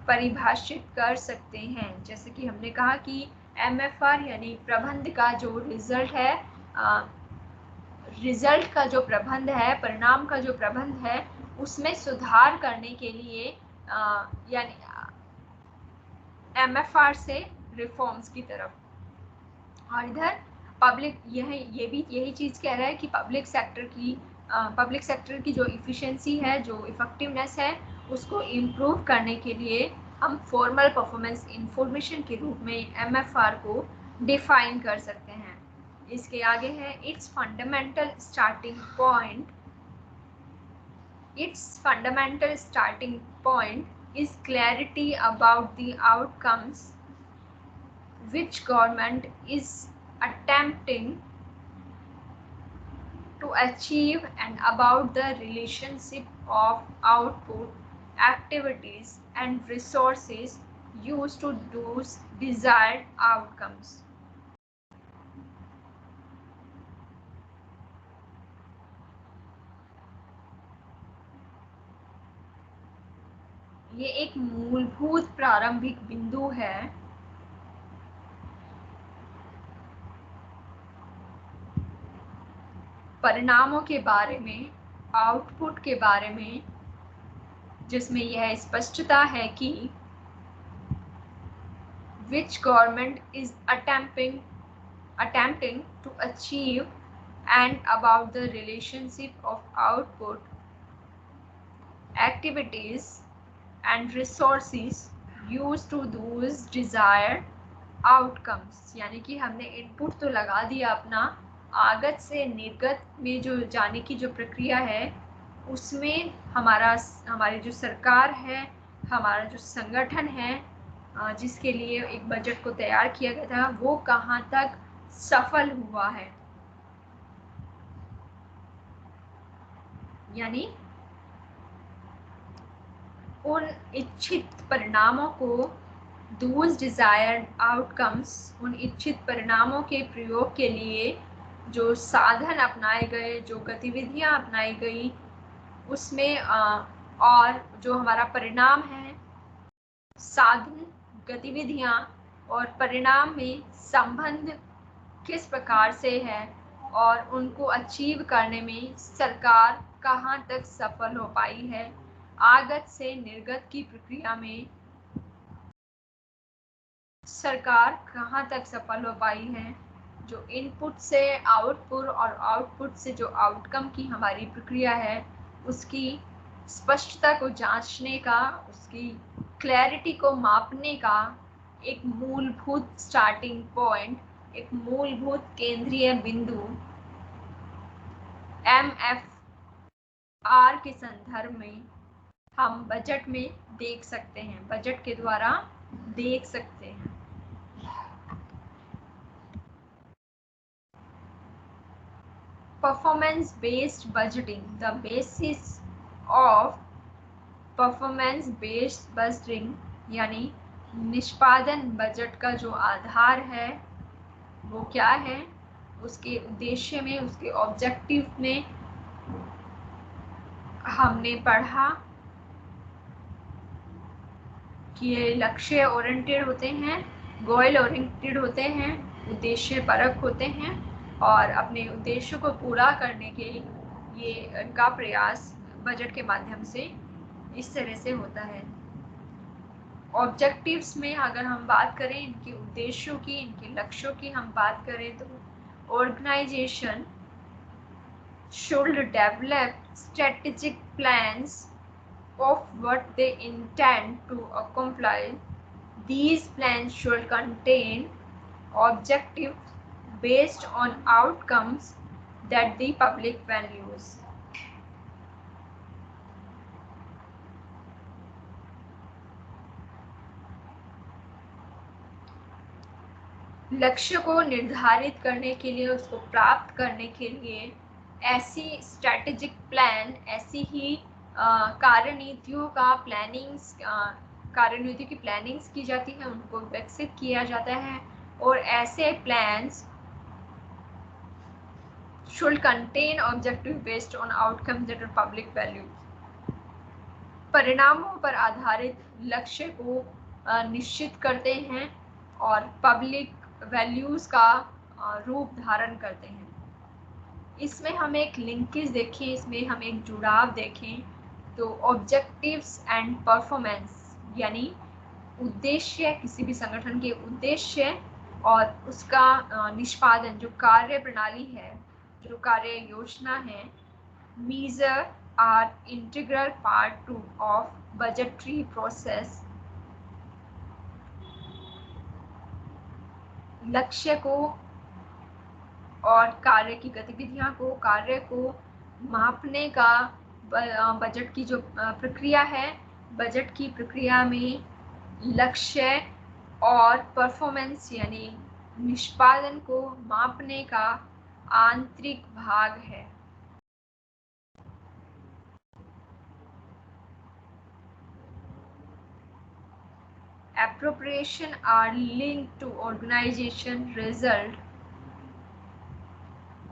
परिभाषित कर सकते हैं। जैसे कि हमने कहा कि MFR यानी प्रबंध का जो रिजल्ट है, रिजल्ट का जो प्रबंध है, परिणाम का जो प्रबंध है, उसमें सुधार करने के लिए यानी MFR से रिफॉर्म्स की तरफ। और इधर पब्लिक यही चीज़ कह रहा है कि पब्लिक सेक्टर की जो इफिशिएंसी है, जो इफेक्टिवनेस है, उसको इम्प्रूव करने के लिए हम फॉर्मल परफॉर्मेंस इंफॉर्मेशन के रूप में MFR को डिफाइन कर सकते हैं। इसके आगे है its fundamental starting point is clarity about the outcomes which government is attempting to achieve and about the relationship of output activities and resources used to those desired outcomes. ये एक मूलभूत प्रारंभिक बिंदु है परिणामों के बारे में, आउटपुट के बारे में, जिसमें यह स्पष्टता है कि which government is attempting to achieve and about the relationship of output, activities and resources used to those desired outcomes. यानी कि हमने इनपुट तो लगा दिया अपना, आगत से निर्गत में जो जाने की जो प्रक्रिया है उसमें हमारी जो सरकार है, हमारा जो संगठन है जिसके लिए एक बजट को तैयार किया गया था, वो कहाँ तक सफल हुआ है। यानी उन इच्छित परिणामों को, those desired outcomes, उन इच्छित परिणामों के प्रयोग के लिए जो साधन अपनाए गए, जो गतिविधियां अपनाई गई उसमें और जो हमारा परिणाम है, साधन, गतिविधियां और परिणाम में संबंध किस प्रकार से है और उनको अचीव करने में सरकार कहाँ तक सफल हो पाई है, आगत से निर्गत की प्रक्रिया में सरकार कहाँ तक सफल हो पाई है, जो इनपुट से आउटपुट और आउटपुट से जो आउटकम की हमारी प्रक्रिया है उसकी स्पष्टता को जांचने का, उसकी क्लैरिटी को मापने का एक मूलभूत स्टार्टिंग पॉइंट, एक मूलभूत केंद्रीय बिंदु MFR के संदर्भ में हम बजट में देख सकते हैं, बजट के द्वारा देख सकते हैं। Performance based budgeting, the basis of performance based budgeting यानी निष्पादन बजट का जो आधार है वो क्या है, उसके उद्देश्य में, उसके ऑब्जेक्टिव में हमने पढ़ा कि ये लक्ष्य ओरिएंटेड होते हैं, गोल ओरिएंटेड होते हैं, उद्देश्य परक होते हैं और अपने उद्देश्यों को पूरा करने के ये इनका प्रयास बजट के माध्यम से इस तरह से होता है। ऑब्जेक्टिव्स में अगर हम बात करें, इनके उद्देश्यों की, इनके लक्ष्यों की हम बात करें तो organisation should develop strategic plans of what they intend to accomplish. These plans should contain objectives based on outcomes that the public values. लक्ष्य को निर्धारित करने के लिए, उसको प्राप्त करने के लिए ऐसी स्ट्रैटेजिक प्लान, ऐसी ही कार्यनीतियों का प्लानिंग्स, कार्यनीतियों की प्लानिंग्स की जाती है, उनको विकसित किया जाता है और ऐसे plans should contain objective based on outcomes that are public values. परिणामों पर आधारित लक्ष्य को निश्चित करते हैं और पब्लिक वैल्यूज का रूप धारण करते हैं। इसमें हम एक लिंकेज देखें, इसमें हम एक जुड़ाव देखें तो ऑब्जेक्टिव्स एंड परफॉर्मेंस यानी उद्देश्य, किसी भी संगठन के उद्देश्य और उसका निष्पादन, जो कार्य प्रणाली है, जो कार्य योजना है, measure are integral part of budgetary process. लक्ष्य को और कार्य की गतिविधियां को, कार्य को मापने का बजट की जो प्रक्रिया है, बजट की प्रक्रिया में लक्ष्य और परफॉर्मेंस यानी निष्पादन को मापने का आंतरिक भाग है। appropriation are linked to organization result,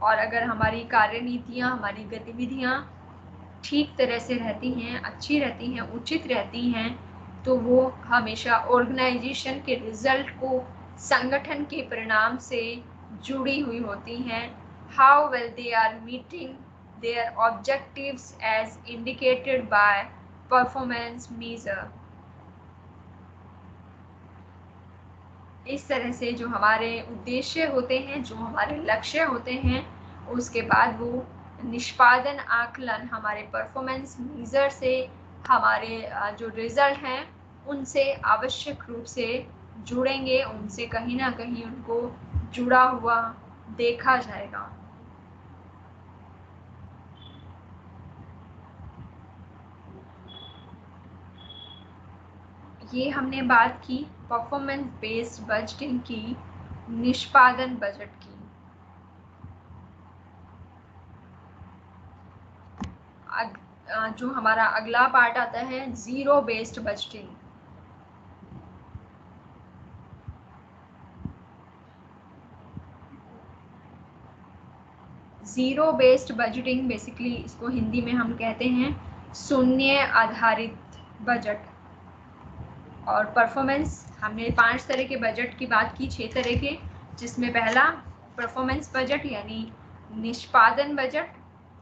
और अगर हमारी कार्यनीतियाँ, हमारी गतिविधियाँ ठीक तरह से रहती हैं, अच्छी रहती हैं, उचित रहती हैं, तो वो हमेशा ऑर्गेनाइजेशन के रिजल्ट को, संगठन के परिणाम से जुड़ी हुई होती हैं. How well they are meeting their objectives as indicated by performance measure. इस तरह से जो हमारे उद्देश्य होते हैं, जो हमारे लक्ष्य होते हैं, उसके बाद वो निष्पादन आकलन हमारे परफॉर्मेंस मेजर से, हमारे जो रिजल्ट हैं उनसे आवश्यक रूप से जुड़ेंगे, उनसे कहीं ना कहीं उनको जुड़ा हुआ देखा जाएगा. ये हमने बात की परफॉर्मेंस बेस्ड बजटिंग की, निष्पादन बजट की. जो हमारा अगला पार्ट आता है zero based budgeting. Zero based budgeting basically इसको हिंदी में हम कहते हैं शून्य आधारित बजट. और परफॉर्मेंस, हमने 5 तरह के बजट की बात की, 6 तरह के, जिसमें पहला परफॉर्मेंस बजट यानी निष्पादन बजट,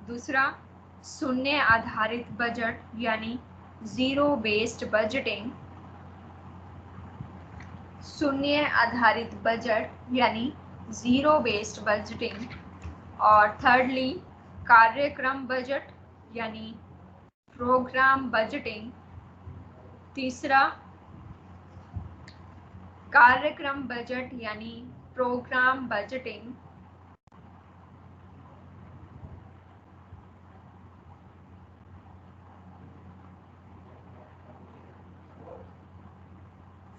दूसरा शून्य आधारित बजट यानी जीरो बेस्ड बजटिंग, शून्य आधारित बजट यानी जीरो बेस्ड बजटिंग, और थर्डली कार्यक्रम बजट यानी प्रोग्राम बजटिंग, तीसरा कार्यक्रम बजट यानी programme budgeting,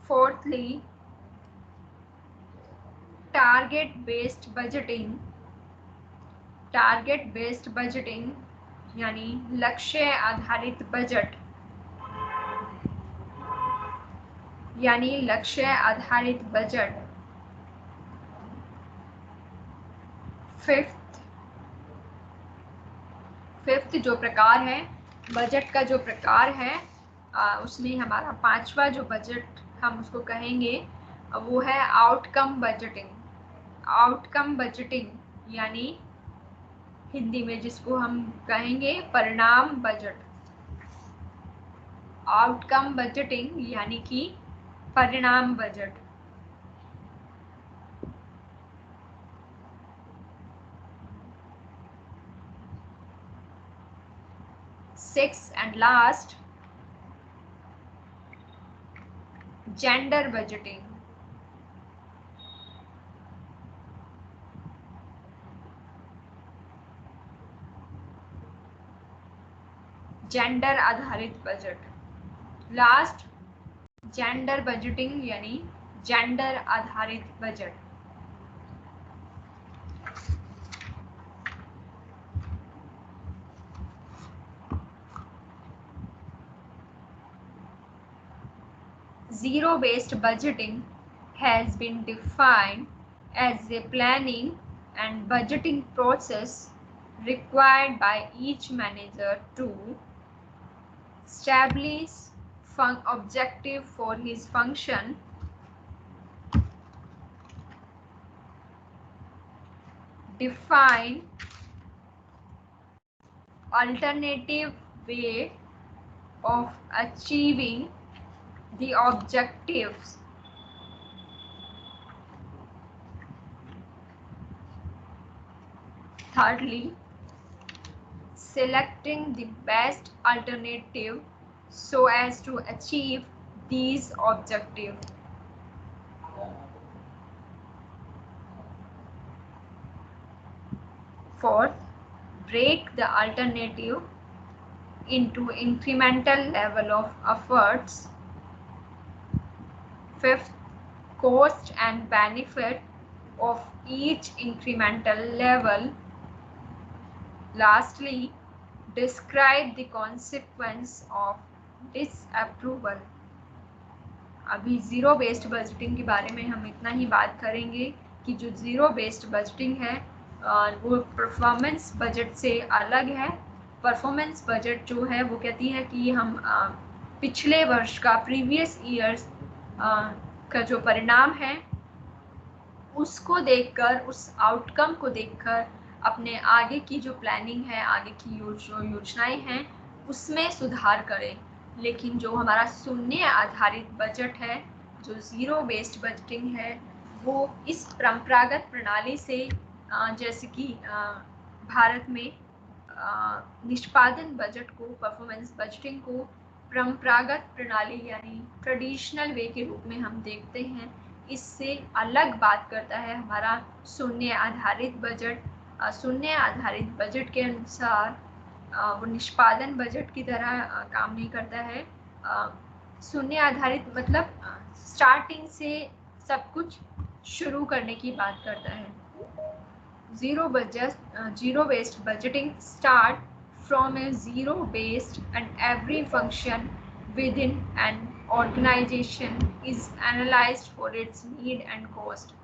fourthly target based budgeting, target based budgeting यानी लक्ष्य आधारित बजट, यानी लक्ष्य आधारित बजट. फिफ्थ जो प्रकार है बजट का, जो प्रकार है उसमें हमारा 5वां जो बजट हम उसको कहेंगे वो है आउटकम बजटिंग. आउटकम बजटिंग यानी हिंदी में जिसको हम कहेंगे परिणाम बजट. आउटकम बजटिंग यानी कि परिणाम budget. Sixth and last, gender budgeting. Gender आधारित बजट. लास्ट जेंडर बजटिंग यानी जेंडर आधारित budget. Zero-based budgeting has been defined as a planning and budgeting process required by each manager to establish objective for his function, define alternative way of achieving the objectives, thirdly, selecting the best alternative so as to achieve these objectives. Fourth, break the alternative into incremental level of efforts. Fifth, cost and benefit of each incremental level. Lastly, describe the consequence of disapproval. अभी zero based budgeting के बारे में हम इतना ही बात करेंगे कि जो ज़ीरो बेस्ड बजटिंग है वो परफॉर्मेंस बजट से अलग है। परफॉर्मेंस बजट जो है वो कहती है कि हम पिछले वर्ष का प्रीवियस ईयर्स का जो परिणाम है उसको देखकर, उस आउटकम को देखकर अपने आगे की जो प्लानिंग है, आगे की जो योजनाएं हैं उसमें सुधार करें। लेकिन जो हमारा शून्य आधारित बजट है, जो ज़ीरो बेस्ड बजटिंग है, वो इस परंपरागत प्रणाली से जैसे कि भारत में निष्पादन बजट को, परफॉर्मेंस बजटिंग को परंपरागत प्रणाली यानी ट्रेडिशनल वे के रूप में हम देखते हैं, इससे अलग बात करता है हमारा शून्य आधारित बजट। शून्य आधारित बजट के अनुसार वो निष्पादन बजट की तरह काम नहीं करता है। शून्य आधारित मतलब स्टार्टिंग से सब कुछ शुरू करने की बात करता है। zero based budgeting start from a zero based, and every function within an organization is analyzed for its need and cost।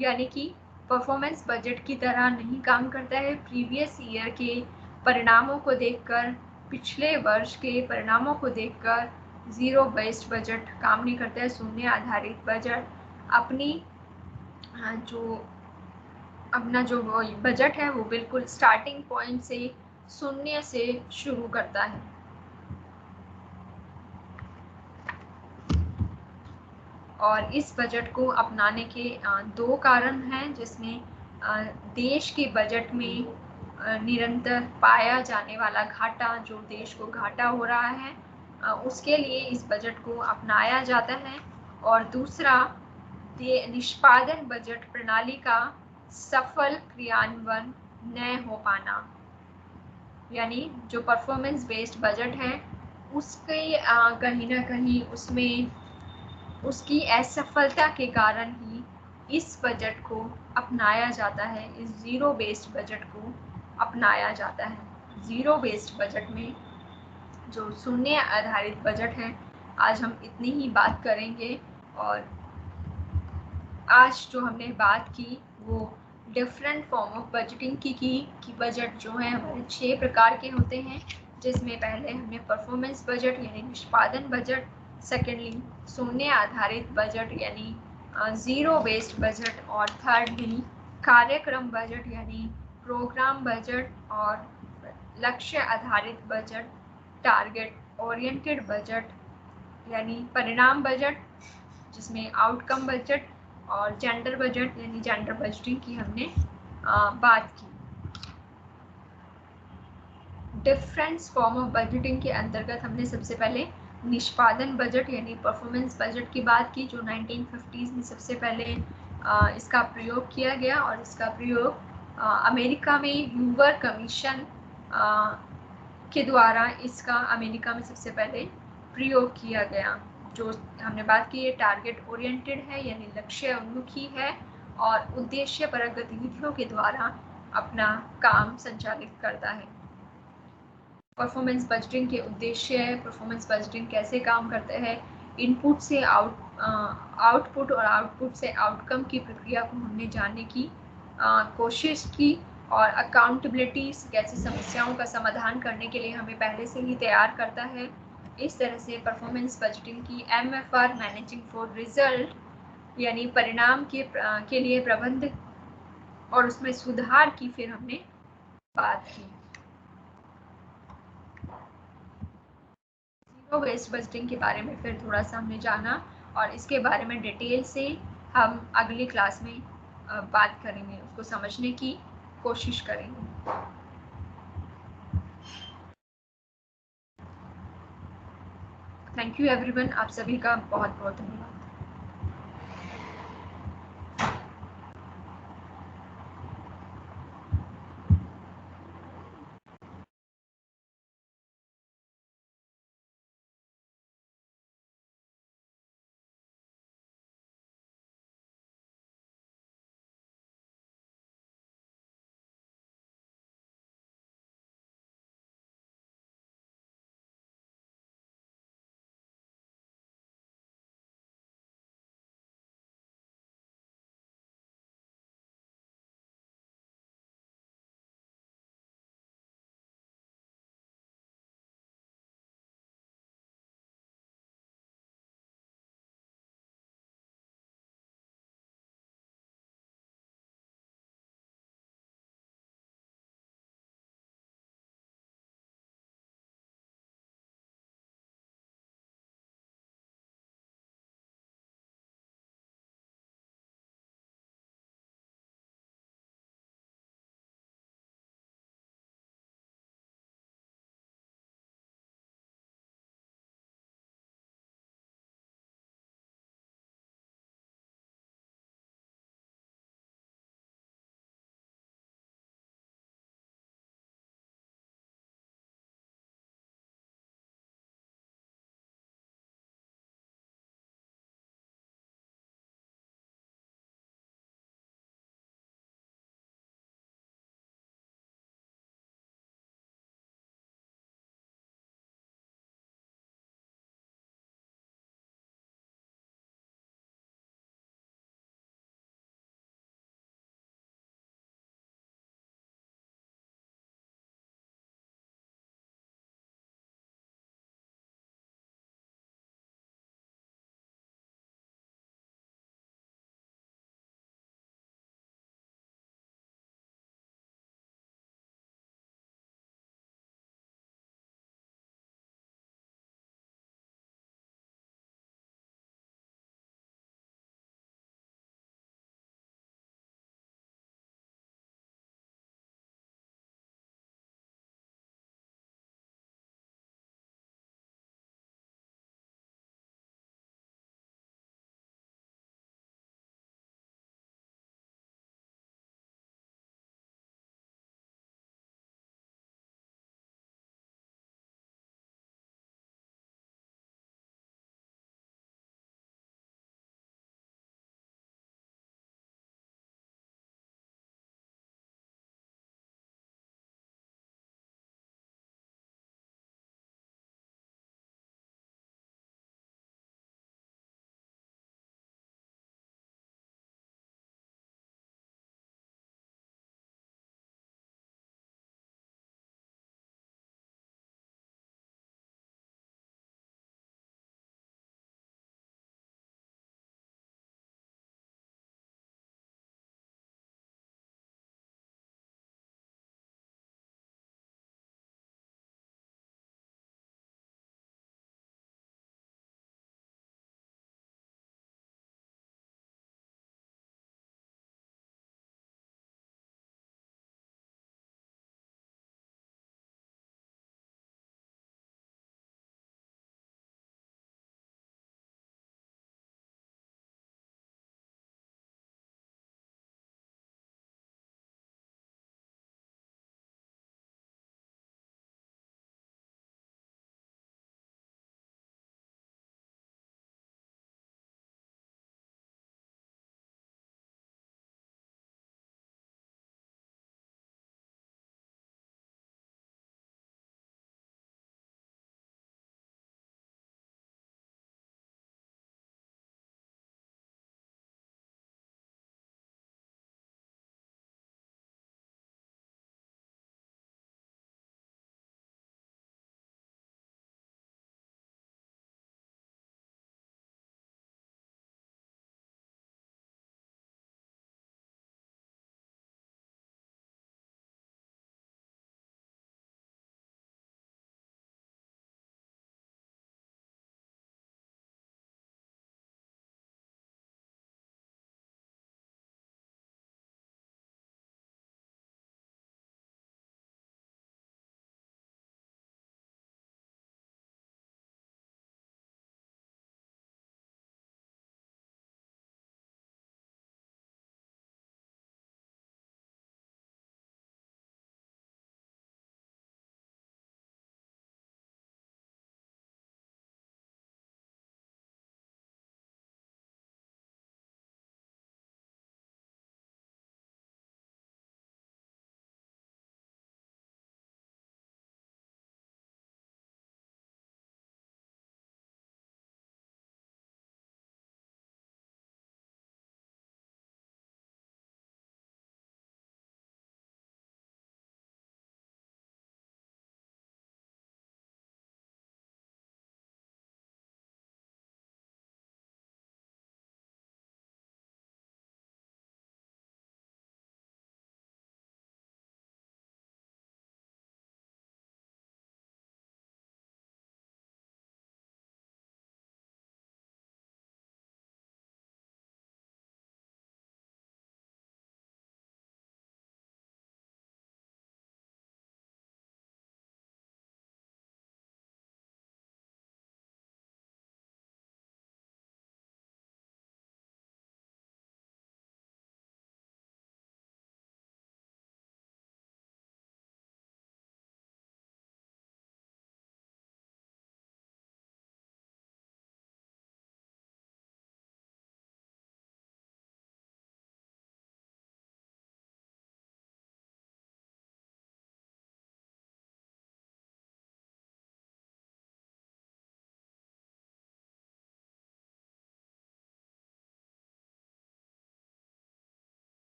यानी कि परफॉर्मेंस बजट की तरह नहीं काम करता है। प्रीवियस ईयर के परिणामों को देखकर, पिछले वर्ष के परिणामों को देखकर ज़ीरो बेस्ड बजट काम नहीं करता है। शून्य आधारित बजट अपना जो बजट है वो बिल्कुल स्टार्टिंग पॉइंट से, शून्य से शुरू करता है। और इस बजट को अपनाने के दो कारण हैं, जिसमें देश के बजट में निरंतर पाया जाने वाला घाटा, जो देश को घाटा हो रहा है, उसके लिए इस बजट को अपनाया जाता है। और दूसरा, निष्पादन बजट प्रणाली का सफल क्रियान्वयन न हो पाना, यानी जो परफॉर्मेंस बेस्ड बजट है उसके कहीं ना कहीं उसमें उसकी असफलता के कारण ही इस बजट को अपनाया जाता है, इस ज़ीरो बेस्ड बजट को अपनाया जाता है। ज़ीरो बेस्ड बजट में जो शून्य आधारित बजट है, आज हम इतनी ही बात करेंगे। और आज जो हमने बात की वो डिफरेंट फॉर्म ऑफ बजटिंग की कि बजट जो है हमारे 6 प्रकार के होते हैं, जिसमें पहले हमने परफॉर्मेंस बजट यानी निष्पादन बजट, सेकेंडली शून्य आधारित बजट यानी ज़ीरो बेस्ड बजट, और थर्डली कार्यक्रम बजट यानी प्रोग्राम बजट, और लक्ष्य आधारित बजट, टारगेट ओरिएंटेड बजट यानी परिणाम बजट, जिसमें आउटकम बजट, और जेंडर बजट यानी जेंडर बजटिंग की हमने बात की। डिफरेंट फॉर्म ऑफ बजटिंग के अंतर्गत हमने सबसे पहले निष्पादन बजट यानी परफॉर्मेंस बजट की बात की, जो 1950s में सबसे पहले इसका प्रयोग किया गया। और इसका प्रयोग अमेरिका में ह्यूवर कमीशन के द्वारा इसका अमेरिका में सबसे पहले प्रयोग किया गया। जो हमने बात की, ये टारगेट ओरिएंटेड है यानी लक्ष्य उन्मुखी है, और उद्देश्य परक गतिविधियों के द्वारा अपना काम संचालित करता है। परफॉर्मेंस बजटिंग के उद्देश्य है, परफॉर्मेंस बजटिंग कैसे काम करता है, इनपुट से आउटपुट और आउटपुट से आउटकम की प्रक्रिया को हमने जानने की कोशिश की। और अकाउंटेबिलिटी कैसी समस्याओं का समाधान करने के लिए हमें पहले से ही तैयार करता है। इस तरह से परफॉर्मेंस बजटिंग की MFR मैनेजिंग फॉर रिजल्ट यानी परिणाम के लिए प्रबंध और उसमें सुधार की फिर हमने बात की। ज़ीरो बेस्ड बजटिंग के बारे में फिर थोड़ा सा हमने जाना, और इसके बारे में डिटेल से हम अगली क्लास में बात करेंगे, उसको समझने की कोशिश करेंगे। थैंक यू एवरीवन, आप सभी का बहुत बहुत धन्यवाद।